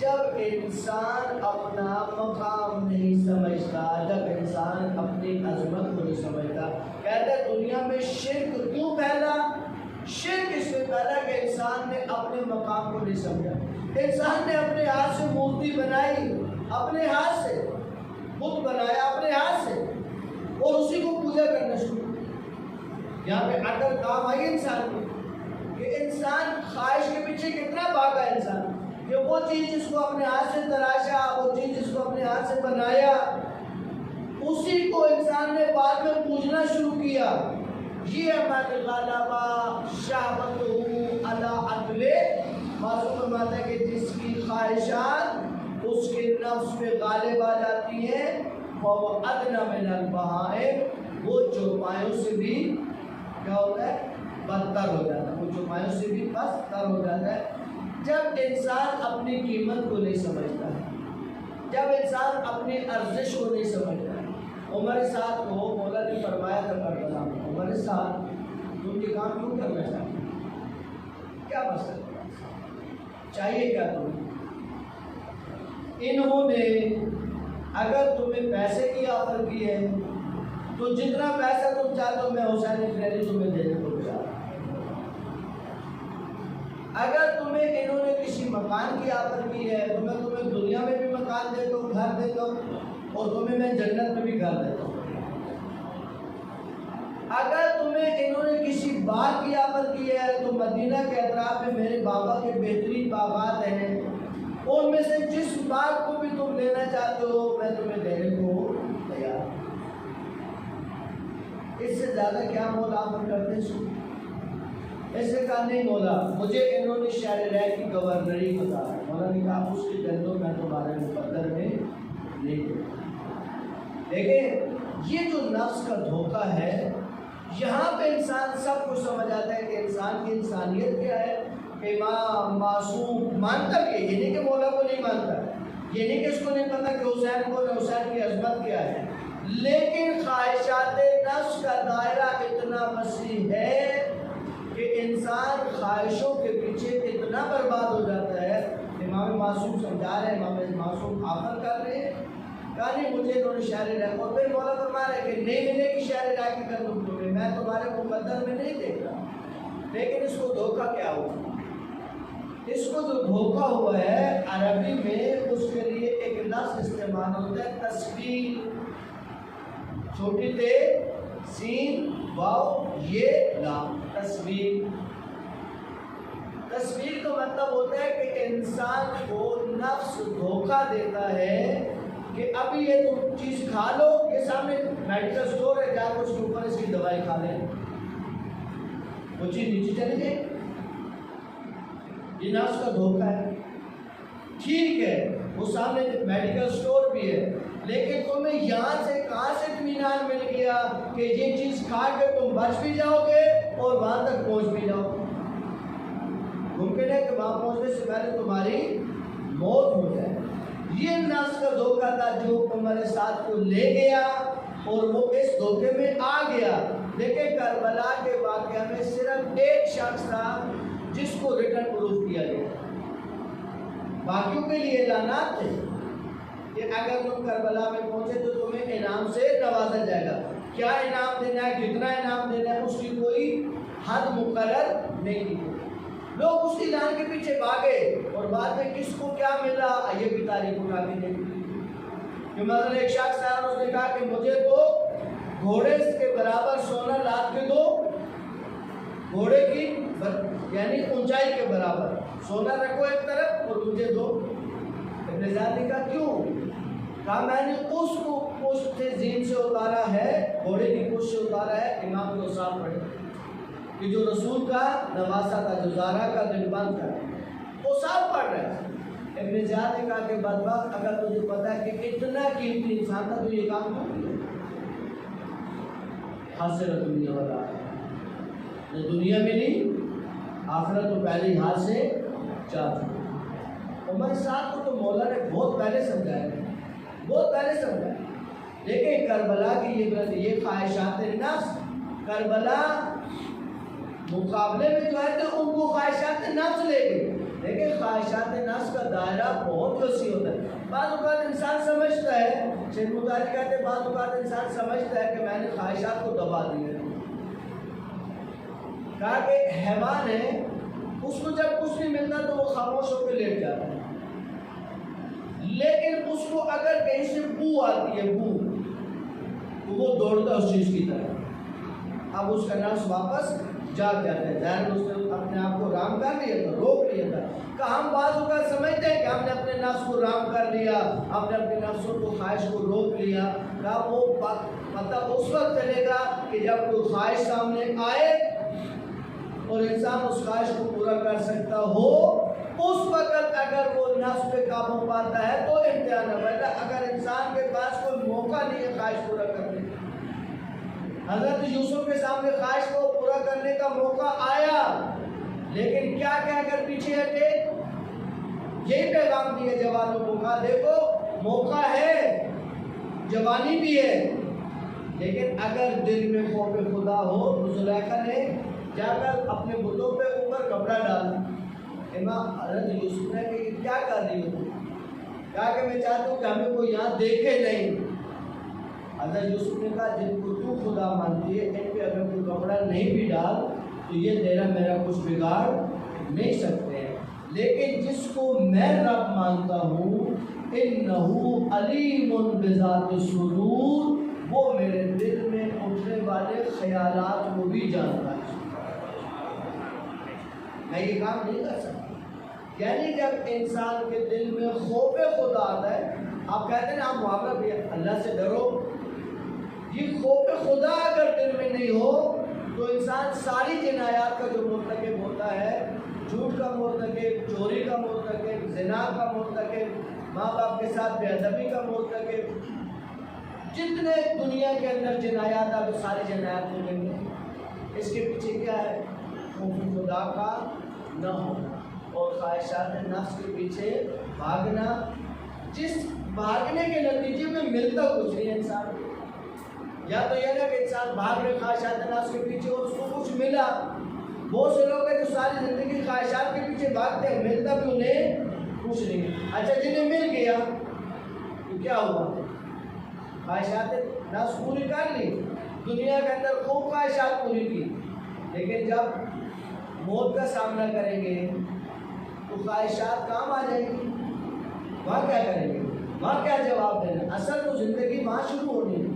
جب انسان اپنا مقام نہیں سمجھتا، جب انسان اپنی عظمت کو نہیں سمجھتا۔ کہتا ہے دنیا میں شرک کیوں پھیلا؟ شرک اس میں پھیلا کہ انسان نے اپنے مقام کو نہیں سمجھا۔ انسان نے اپنے ہاتھ سے مورتی بنائی، اپنے ہاتھ سے بت بنایا، اپنے ہاتھ سے، اور اسی کو پوجا کرنا شروع۔ یہاں پہ اٹل کام آئی انسان کو کہ انسان خواہش کے پیچھے کتنا بھاگا انسان کہ وہ چیز جس کو اپنے ہاتھ سے تراشا، وہ چیز جس کو اپنے ہاتھ سے بنایا، اسی کو انسان نے بعد میں پوجنا شروع کیا۔ یہ من غلبہ شہوتہ علی عقلہ، معصوم فرماتا ہے کہ جس کی خواہشات اس کے نفس پہ غالب آ جاتی ہیں، وہ ادنی من البہائم، وہ چوپایوں سے بھی کیا ہوتا ہے؟ بدتر ہو جاتا ہے، وہ چوپایوں سے بھی بدتر ہو جاتا ہے۔ جب انسان اپنی قیمت کو نہیں سمجھتا ہے، جب انسان اپنی ارزش کو نہیں سمجھتا ہے۔ عمر سعد کو مولا نے فرمایا تھا کربلا میں، عمر سعد تم یہ کام کیوں کرنا چاہتے ہیں؟ کیا مسئلہ چاہیے کیا تمہیں؟ انہوں نے اگر تمہیں پیسے کی آفر کی ہے تو جتنا پیسہ تم چاہتے ہو میں حسین فریدی تمہیں دینے کو چاہتا ہوں۔ اگر تمہیں انہوں نے کسی مکان کی آفر کی ہے تو میں تمہیں دنیا میں بھی مکان دیتا ہوں، گھر دیتا ہوں، اور تمہیں میں جنت میں بھی گھر دیتا ہوں۔ اگر تمہیں انہوں نے کسی باغ کی آفر کی ہے تو مدینہ کے اطراف میں میرے بابا کے بہترین باغات ہیں، ان میں سے جس باغ کو بھی تم لینا چاہتے ہو میں تمہیں دینے کو تیار ہوں۔ اس سے زیادہ کیا مولا آفر کرتے سو؟ اس نے کہا نہیں مولا، مجھے انہوں نے شہر رائے کی گورنری بتا، مولا نے کہا اس کے جلدوں میں تمہارے مقدر میں نہیں دوں۔ لیکن یہ جو نفس کا دھوکہ ہے، یہاں پہ انسان سب کچھ سمجھ آتا ہے کہ انسان کی انسانیت کیا ہے، امام معصوم مانتا بھی ہے، یہ نہیں کہ مولا کو نہیں مانتا، یہ نہیں کہ اس کو نہیں پتا کہ حسین کو حسین کی عظمت کیا ہے، لیکن خواہشات نفس کا دائرہ اتنا وسیع ہے کہ انسان خواہشوں کے پیچھے اتنا برباد ہو جاتا ہے۔ امام معصوم سمجھا رہے ہیں، امام معصوم آفر کر رہے ہیں، کہا نہیں مجھے انہوں نے شہر رائے، اور پھر مولا فرما رہے کہ نہیں ملے گی شہر رائے کی گندم تمہیں، میں تمہارے مقدر میں نہیں دیکھ رہا۔ لیکن اس کو دھوکہ کیا ہوا؟ اس کو جو دھوکہ ہوا ہے عربی میں اس کے لیے ایک لفظ استعمال ہوتا ہے تصویر، چھوٹی تے سین واو یہ لام، تصویر۔ تصویر کا مطلب ہوتا ہے کہ انسان کو نفس دھوکہ دیتا ہے کہ ابھی یہ تم چیز کھا لو، یہ سامنے میڈیکل سٹور ہے، جا کر اس کے اوپر اس کی دوائی کھا لیں، وہ چیز نیچے چلی جائے، یہ نفس کا دھوکہ ہے۔ ٹھیک ہے وہ سامنے میڈیکل سٹور بھی ہے، لیکن تمہیں یہاں سے کہاں سے اطمینان مل گیا کہ یہ چیز کھا کے تم بچ بھی جاؤ گے اور وہاں تک پہنچ بھی جاؤ گے؟ ممکن ہے کہ وہاں پہنچنے سے پہلے تمہاری موت ہو جائے۔ یہ نفس کا دھوکہ تھا جو عمر سعد کو لے گیا اور وہ اس دھوکے میں آ گیا۔ لیکن کربلا کے واقعہ میں صرف ایک شخص تھا جس کو ریٹرن پروف کیا گیا، باقیوں کے لیے اعلانات تھے کہ اگر تم کربلا میں پہنچے تو تمہیں انعام سے نوازا جائے گا، کیا انعام دینا ہے، کتنا انعام دینا ہے، اس کی کوئی حد مقرر نہیں کی۔ لوگ اس اعلان کے پیچھے بھاگے اور بعد میں کس کو کیا ملا یہ بھی تاریخ اٹھا کے نہیں ملی۔ کہ مثلا ایک شخص آیا اور اس نے کہا کہ مجھے تو گھوڑے کے برابر سونا لاد کے دو، گھوڑے کی یعنی اونچائی کے برابر سونا رکھو ایک طرف اور مجھے دو۔ ابن زیاد نے کہا کیوں؟ کہا میں نے اس اتارا ہے، گھوڑے کی پوچھ سے اتارا ہے، امام کو صاف پڑھے کہ جو رسول کا نواسا تھا، جو زارا کا دل بند تھا، وہ صاف پڑھ رہا ہے۔ ابن زیاد نے کہا کہ بدبخت، اگر تجھے پتا ہے کہ اتنا قیمتی انسان تھا تو یہ کام کیوں کیا؟ حسرت دنیا والا نہ دنیا ملی، آخرت تو پہلے ہی ہاتھ سے جا چکی۔ عمر صاحب کو تو مولا نے بہت پہلے سمجھایا، بہت پہلے سمجھایا، لیکن کربلا کی یہ خواہشات نفس، کربلا مقابلے میں جو ہے تو ان کو خواہشات نفس لے گئے، لیکن خواہشات نفس کا دائرہ بہت وسیع ہوتا ہے۔ بعض اوقات انسان سمجھتا ہے، شیخ مطالعہ کہتے ہیں بعض اوقات انسان سمجھتا ہے کہ میں نے خواہشات کو دبا دیا، کہا کہ حیوان ہے، اس کو جب کچھ نہیں ملتا تو وہ خاموش ہو کے لیٹ جاتا ہے، لیکن اس کو اگر کہیں سے بو آتی ہے، بو، تو وہ دوڑتا ہے اس چیز کی طرف، اب اس کا نفس واپس جاگ جاتا ہے، ظاہر اس نے اپنے آپ کو رام کر لیا تھا، روک لیا تھا۔ کہ ہم بعض اوقات سمجھتے ہیں کہ ہم نے اپنے نفس کو رام کر لیا، ہم نے اپنے نفسوں کو خواہش کو روک لیا، کہ وہ پتہ اس وقت چلے گا کہ جب کوئی خواہش سامنے آئے اور انسان اس خواہش کو پورا کر سکتا ہو، اس وقت اگر وہ نفس پہ قابو پاتا ہے تو امتحان ہے۔ اگر انسان کے پاس کوئی موقع نہیں ہے خواہش پورا کرنے کا، حضرت یوسف کے سامنے خواہش کو پورا کرنے کا موقع آیا، لیکن کیا کہہ کر پیچھے ہٹے؟ یہی پیغام دیا جوانوں کو، کہا دیکھو موقع ہے، جوانی بھی ہے، لیکن اگر دل میں خوف خدا ہو تو زلیخا نے جا کر اپنے بتوں پہ اوپر کپڑا ڈالا۔ امام حضرت یوسف نے کہ کیا کر رہی ہو؟ کہا کہ میں چاہتا ہوں کہ ہمیں کوئی یہاں دیکھے نہیں۔ حضرت یوسف نے کہا جن کو تو خدا مانتی ہے ان پہ اگر کوئی کپڑا نہیں بھی ڈال تو یہ تیرا میرا کچھ بگاڑ نہیں سکتے ہیں، لیکن جس کو میں رب مانتا ہوں انہو علیم بذات الصدور، وہ میرے دل میں اٹھنے والے خیالات کو بھی جانتا ہے، میں یہ کام نہیں کر سکتا۔ یعنی جب انسان کے دل میں خوف خدا آتا ہے، آپ کہتے ہیں نا آپ معاملہ بھی اللہ سے ڈرو، یہ خوف خدا اگر دل میں نہیں ہو تو انسان ساری جنایات کا جو مرتکب ہوتا ہے، جھوٹ کا مرتکب، چوری کا مرتکب، زنا کا مرتکب، ماں باپ کے ساتھ بے ادبی کا مرتکب، جتنے دنیا کے اندر جنایات آپ ساری جنایات ملیں گے، اس کے پیچھے کیا ہے؟ خوف خدا کا نہ ہونا اور خواہشات نفس کے پیچھے بھاگنا، جس بھاگنے کے نتیجے میں ملتا کچھ نہیں انسان، یا تو یہ نہ کہ انسان بھاگ رہے خواہشات نفس کے پیچھے اور اس کو کچھ ملا۔ بہت سے لوگ ہیں جو ساری زندگی خواہشات کے پیچھے بھاگتے ہیں، ملتا بھی انہیں کچھ نہیں۔ اچھا جنہیں مل گیا تو کیا ہوا؟ خواہشات نفس پوری کر لی، دنیا کے اندر خوب خواہشات پوری کی، لیکن جب موت کا سامنا کریں گے تو خواہشات کام آ جائیں گی، وہاں کیا کریں گے؟ وہاں کیا جواب دینا؟ اصل تو زندگی وہاں شروع ہونی ہے۔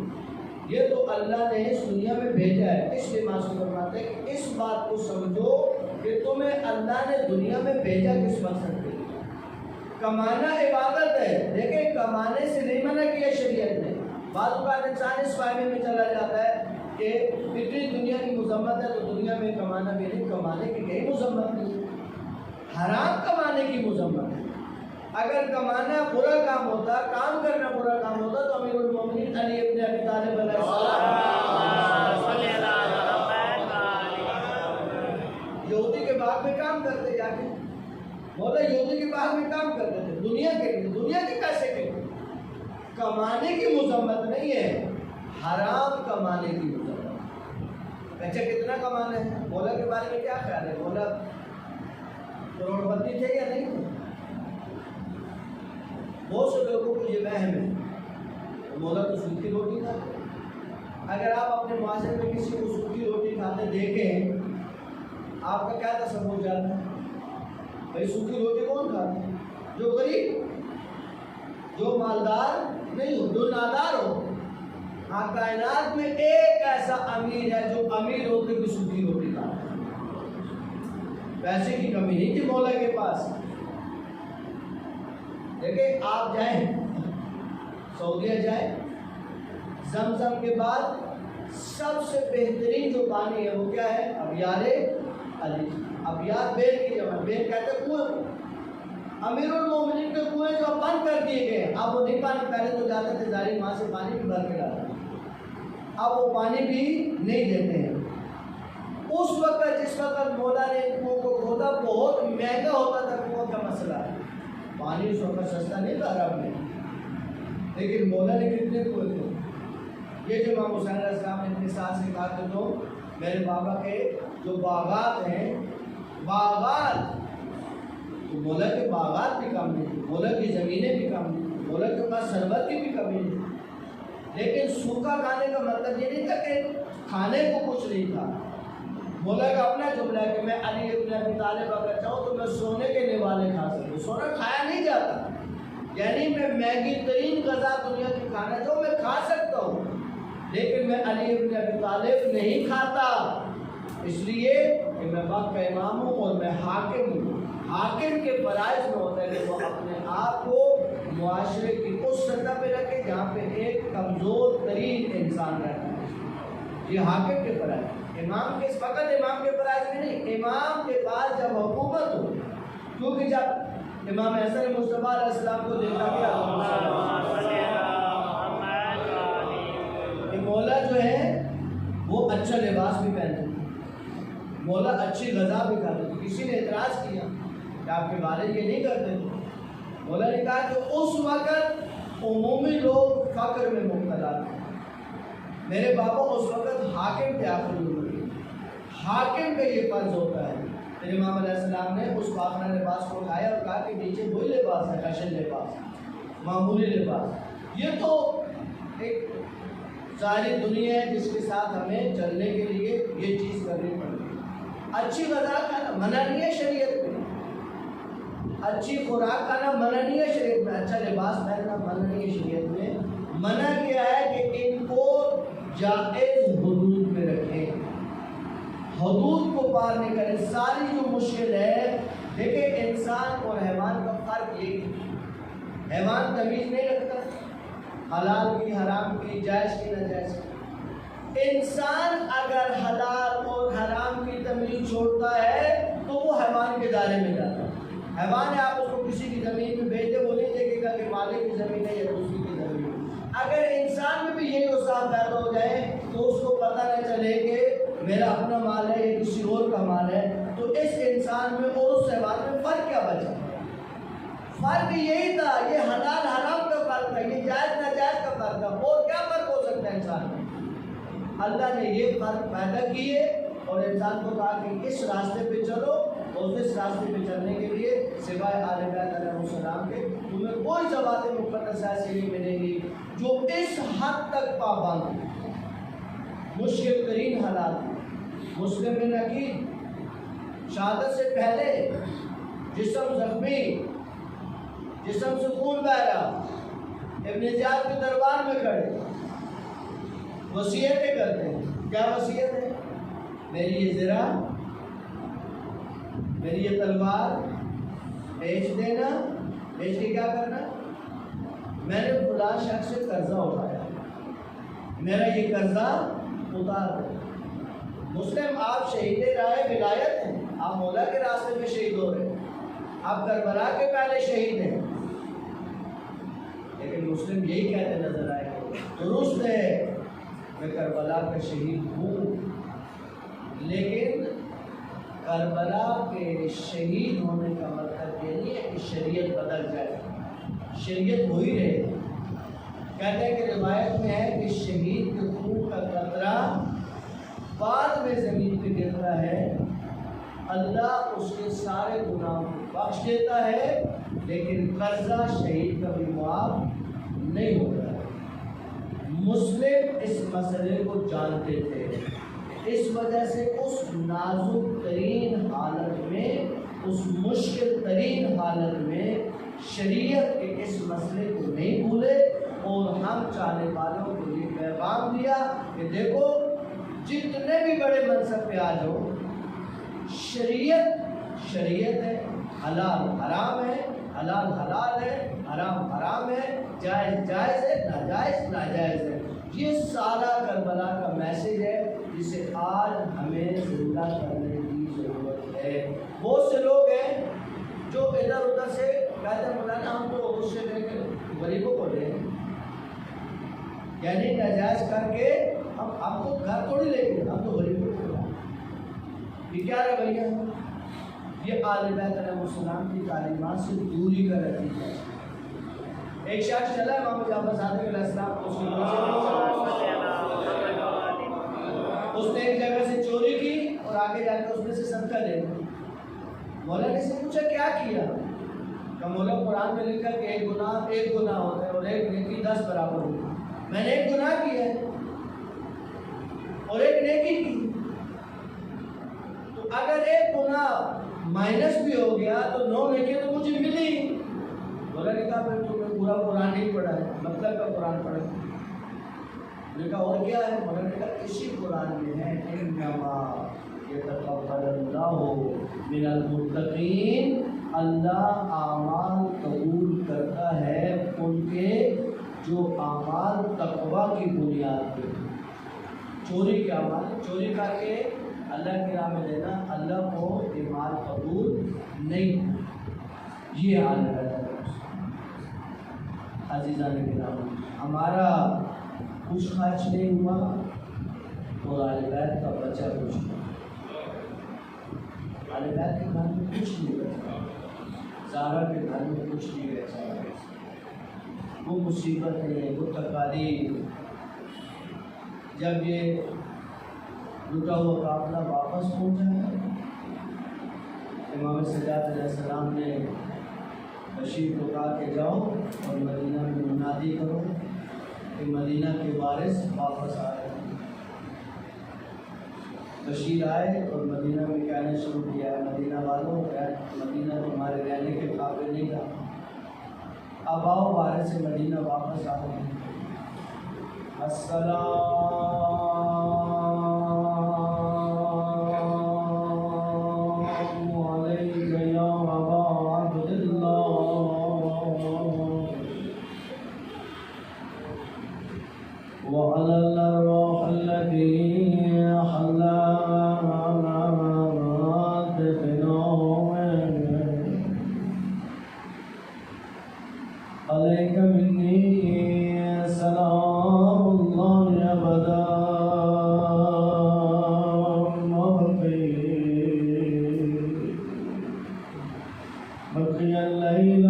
یہ تو اللہ نے اس دنیا میں بھیجا ہے، اس لیے معصوم فرماتے ہیں کہ اس بات کو سمجھو کہ تمہیں اللہ نے دنیا میں بھیجا کس مقصد کے لیے۔ کمانا عبادت ہے، لیکن کمانے سے نہیں منع کیا شریعت نے۔ بعض اوقات انسان اس فائدے میں چلا جاتا ہے کہ فطری دنیا کی مذمت ہے تو دنیا میں کمانا بھی نہیں، کمانے کی کہیں مذمت نہیں، حرام کمانے کی مذمت ہے۔ اگر کمانا برا کام ہوتا، کام کرنا برا کام ہوتا تو امیر المومنین علی ابن ابی طالب علیہ السلام یہودی کے باغ میں کام کرتے، جا کے مولا یہودی کے باغ میں کام کرتے تھے دنیا کے لیے، دنیا کے پیسے کے لیے۔ کمانے کی مذمت نہیں ہے، حرام کمانے کی مذمت۔ اچھا کتنا کمانا ہے؟ مولا کے بارے میں کیا خیال ہے؟ مولا کروڑ پتی تھے یا نہیں تھے؟ بہت سے لوگوں کو یہ وہم ہے مولا تو سوکھی روٹی کھاتے۔ اگر آپ اپنے معاشرے میں کسی کو سوکھی روٹی کھاتے دیکھیں، آپ کا کیا تصور جاتا ہے؟ بھائی سوکھی روٹی کون کھاتا ہے؟ جو غریب، جو مالدار نہیں ہو، جو نادار ہو۔ ہاں کائنات میں ایک ایسا امیر ہے جو امیر ہو کے بھی سوکھی روٹی کھاتا ہے۔ پیسے کی کمی نہیں تھی مولا کے پاس، لیکن آپ جائیں سعودیہ جائیں، زمزم کے بعد سب سے بہترین جو پانی ہے وہ کیا ہے؟ ابیار علی. ابیار بیل کی جمع، بیل کہتے ہیں کنویں. امیر المومنین کے کنویں جو بند کر دیے گئے، اب وہ نہیں پانی، پہلے تو جاتے تھے زاری ماں سے پانی بھی بھر کے لاتے، اب وہ پانی بھی نہیں دیتے ہیں. اس وقت جس وقت مولا نے ان کنووں کو کھودا بہت مہنگا ہوتا تھا کنووں کا مسئلہ. پانی اس وقت سستا نہیں تھا عرب میں، لیکن مولا نے کتنے کنویں کھودے. یہ جو امام حسین علیہ السلام نے اپنے ساتھ سے کہا کہ تو میرے بابا کے جو باغات ہیں، باغات تو مولا کے باغات بھی کم نہیں، مولا کی زمینیں بھی کم نہیں، مولا کے پاس ثروت کی بھی کمی نہیں. لیکن سوکھا کھانے کا مطلب یہ نہیں تھا کہ کھانے کو کچھ نہیں تھا. مولا کا اپنا جملہ ہے کہ میں علی ابن ابی طالب اگر چاہوں تو میں سونے کے نوالے کھا سکوں. سونا کھایا نہیں جاتا، یعنی میں مہنگی ترین غذا دنیا کی کھانا جو میں کھا سکتا ہوں، لیکن میں علی ابن ابی طالب نہیں کھاتا، اس لیے کہ میں وقت کا امام ہوں اور میں حاکم ہوں. حاکم کے فرائض میں ہوتا ہے کہ وہ اپنے آپ کو معاشرے کی اس سطح پہ رکھے جہاں پہ ایک کمزور ترین انسان رہتا ہے. یہ حاکم کے فرائض. امام کے فقط امام کے فرائض میں نہیں، امام کے پاس جب حکومت ہو، کیونکہ جب امام حسن مصطفیٰ علیہ السلام کو دیکھا گیا کہ مولا جو ہے وہ اچھا لباس بھی پہنتے تھے، مولا اچھی غذا بھی کھاتے تھے. کسی نے اعتراض کیا کہ آپ کے والد یہ نہیں کرتے تھے. مولا نے کہا کہ اس وقت عمومی لوگ فقر میں مبتلا تھے، میرے بابا اس وقت حاکم تھے. آخر حاکم کا یہ فرض ہوتا ہے. پھر امام علیہ السلام نے اس فاخرہ لباس کو اٹھایا اور کہا کہ نیچے وہی لباس ہے، فیشن لباس، معمولی لباس. یہ تو ایک ظاہری دنیا ہے جس کے ساتھ ہمیں چلنے کے لیے یہ چیز کرنی پڑتی ہے. اچھی غذا کھانا منع نہیں ہے شریعت میں، اچھی خوراک کھانا منع نہیں ہے شریعت میں، اچھا لباس پہننا منع نہیں ہے شریعت میں. منع کیا ہے کہ ان کو جائز حدود میں رکھیں، حدود کو پار نہیں کریں. ساری جو مشکل ہے، دیکھیں انسان اور حیوان کا فرق یہی ہے، حیوان تمیز نہیں رکھتا حلال کی، حرام کی، جائز کی، ناجائز کی. انسان اگر حلال اور حرام کی تمیز چھوڑتا ہے تو وہ حیوان کے دائرے میں جاتا ہے. حیوان ہے، آپ اس کو کسی کی زمین میں بھیج دیں، وہ نہیں دیکھے گا کہ مالک کی زمین ہے یا دوسری کی زمین ہے. اگر انسان میں بھی یہی اوصاف پیدا ہو جائے تو اس کو پتہ نہ چلے کہ میرا اپنا مال ہے یا کسی اور کا مال ہے، تو اس انسان میں اور اس حیوان میں فرق کیا بچا؟ فرق یہی تھا، یہ حلال حرام کا فرق تھا، یہ جائز ناجائز کا فرق تھا. اور کیا فرق ہو سکتا ہے انسان میں؟ اللہ نے یہ فرق پیدا کیے اور انسان کو کہا کہ اس راستے پہ چلو، اور اس راستے پہ چلنے کے لیے سوائے آل بیت علیہ السلام کے تمہیں کوئی ذوات مقدسہ ایسی نہیں ملے گی جو اس حد تک پابند. مشکل ترین حالات مسلم نے نقید شہادت سے پہلے جسم زخمی، جسم سے خون بہ رہا، ابن زیاد کے دربار میں کھڑے وصیتیں کرتے ہیں. کیا وصیت ہے؟ میری یہ زرہ، میری یہ تلوار بیچ دینا. بیچ کے کیا کرنا؟ میں نے فلاں شخص سے قرضہ اٹھایا، میرا یہ قرضہ اتار دے. مسلم آپ شہید رائے ولایت ہیں، آپ مولا کے راستے میں شہید ہو رہے ہیں، آپ کربلا کے پہلے شہید ہیں، لیکن مسلم یہی کہتے نظر آئے درست ہے میں کربلا کا شہید ہوں، لیکن کربلا کے شہید ہونے کا مطلب یہ نہیں ہے کہ شریعت بدل جائے، شریعت وہی رہے. کہتے ہیں کہ روایت میں ہے کہ شہید کے خون کا قطرہ بعد میں زمین پہ گرتا ہے، اللہ اس کے سارے گناہوں کو بخش دیتا ہے، لیکن قرضہ شہید کا بھی معاف نہیں ہوتا ہے. مسلم اس مسئلے کو جانتے تھے، اس وجہ سے اس نازک ترین حالت میں، اس مشکل ترین حالت میں شریعت کے اس مسئلے کو نہیں بھولے اور ہم چاہنے والوں کو یہ پیغام دیا کہ دیکھو جتنے بھی بڑے منصب پہ آ جاؤ، شریعت ہے، حلال حرام ہے، حلال حلال ہے، حرام حرام ہے، جائز جائز ہے، ناجائز ناجائز ہے. یہ کربلا کا میسیج ہے جسے آج ہمیں زندہ کرنے کی ضرورت ہے۔ بہت سے لوگ ہیں جو ادھر ادھر سے کہتے ہیں مولانا ہم تو غصے دے کے غریبوں کو دیں، یعنی ناجائز کر کے ہم تو گھر تھوڑی لے کے ہم تو غریبوں کو دیں۔ یہ کیا رویہ ہے؟ یہ آل بیت علیہ السلام کی تعلیمات سے دوری کا نتیجہ ہے۔ ایک شخص چلا امام جعفر صادق علیہ السلام کو اس نے ایک جگہ سے چوری کی اور آگے جا کے اس میں سے صدقہ لے لیا۔ مولا نے سے پوچھا کیا کیا؟ کہ مولا قرآن میں لکھا کہ ایک گناہ ہوتا ہے اور ایک نیکی 10 برابر ہوتی ہے۔ میں نے ایک گناہ کیا ہے اور ایک نیکی کی، تو اگر ایک گناہ مائنس بھی ہو گیا تو 9 نیکی تو مجھے ملی۔ مولا نے کہا پھر تم نے پورا قرآن نہیں پڑھا ہے، مطلب کا قرآن پڑھا ہے۔ نے کہا اور کیا ہے؟ مولا نے کہا اسی قرآن میں ہے انما یتقبل اللہ من المتقین، اللہ اعمال قبول کرتا ہے ان کے جو اعمال تقویٰ کی بنیاد پہ۔ چوری کے اعمال، چوری کر کے اللہ کی راہ میں دینا اللہ کو اعمال قبول نہیں۔ یہ حال ہے عزیزان کرام، ہمارا کچھ خرچ نہیں ہوا اور اہل بیت کا بچہ کچھ ہوا۔ اہل بیت کے گھر میں کچھ نہیں بچا، زارا کے گھر میں کچھ نہیں بچا۔ وہ مصیبتیں، وہ تکالیف، جب یہ لٹا ہوا قافلہ واپس پہنچا ہے، امام سجاد علیہ السلام نے بشیر کو کہا کہ جاؤ اور مدینہ میں منادی کرو کہ مدینہ کے وارث واپس آ رہے ہیں۔ بشیر آئے اور مدینہ میں کہنا شروع کیا ہے مدینہ والوں، مدینہ تمہارے رہنے کے قابل نہیں رہا، اب آؤ وارث مدینہ واپس آ رہے ہیں۔ وعلى الروح الذي حل عليك مني سلام الله أبدا بقي الليل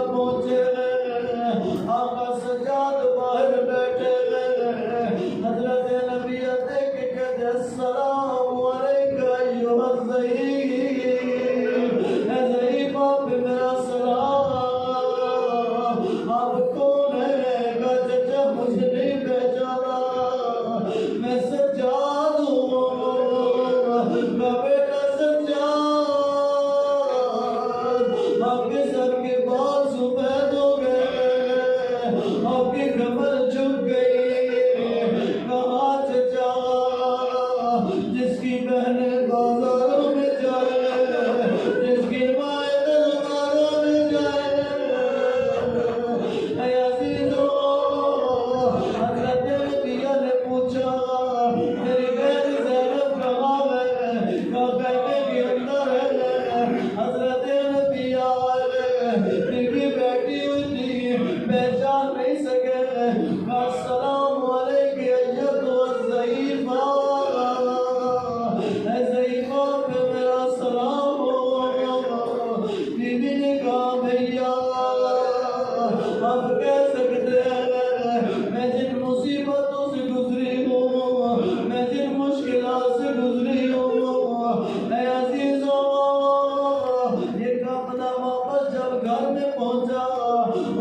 پہنچے آقا سجاد باہر بیٹھے حضرت نبی دیکھ کے کہتے السلام علیکہ ایھا الضعیف، اے ضعیف آپ پہ میرا سلام، آپ کون ہے؟ کہا چچا مجھے نہیں پہچانا، میں سجاد ہوں، میں بیٹا سجاد، آپ کے سر کے بال سفید ہو گئے، آپ کی کمر جھک گئی، کہا چچا جس کی بہنیں بازاروں میں جائے، جس کی مائیں درباروں میں جائے، اے عزیزو حضرت ربیہ نے پوچھا میری بہن زینب کہاں ہے؟ کہا کہنے کے اندر ہے، حضرت ربیہ بی بی بیٹھی ہوئی تھی، پہچان نہیں سکے، کہا السلام علیکم ایھا الضعیفہ، اے ضعیفہ پہ میرا سلام ہو، بی بی نے کہا بھیا آپ کہہ سکتے ہیں میں جن مصیبتوں سے گزری ہوں، میں جن مشکلات سے گزری ہوں، اے عزیزو یہ قافلہ واپس جب گھر میں پہنچا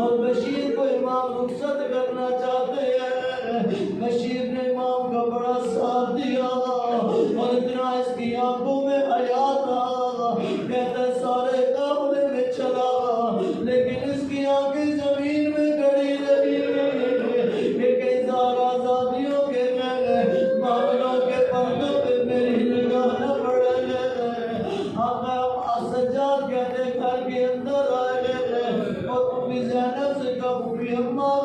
اور بشیر کو امام رخصت کرنا چاہتے ہیں، بشیر نے امام کا بڑا ساتھ دیا اور اتنا اس کی آنکھوں میں حیا تھا، کہتا ہے سارے قافلے میں چلا لیکن اس کی آنکھیں زمین میں گڑی رہی کہ کئی زار آزادیوں کے معاملوں کے پردوں پہ میری نگاہ نہ پڑے، آقا سجاد کہتے گھر کے اندر آئے اور امی زینب سے کہا امی اماں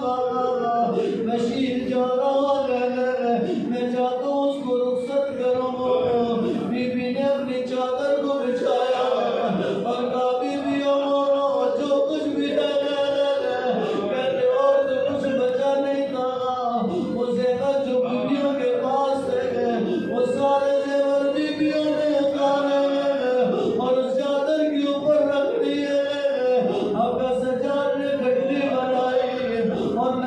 بشیر جا رہا ہے، میں چاہتا ہوں اس کو رخصت کروں، بی بی نے اپنی چادر کو بچھایا اور کہا بی بی جو کچھ بھی ہے کہتے اور تو کچھ بچا نہیں تھا، وہ زیور جو بیویوں کے پاس تھے وہ سارے زیور بیویوں نے اتارے اور اس چادر کے اوپر رکھ دیے، آقا سجاد نے گھٹی بنائی اور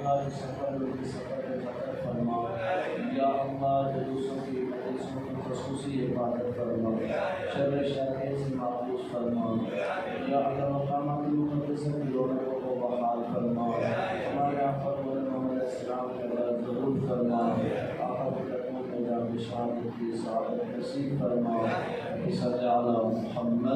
اللہ سفر میں سفر میں برکت فرما یا اللہ جلوسوں کی مجلسوں کی خصوصی حفاظت فرما شر شیاطین سے محفوظ فرما یا اللہ مقامات مقدسہ کی رونقوں کو بحال فرما ہمارے آقا محمد علیہ السلام کے بعد ضرور فرما آقا کے قدموں میں جا بشارت کی سعادت نصیب فرما صلی علی محمد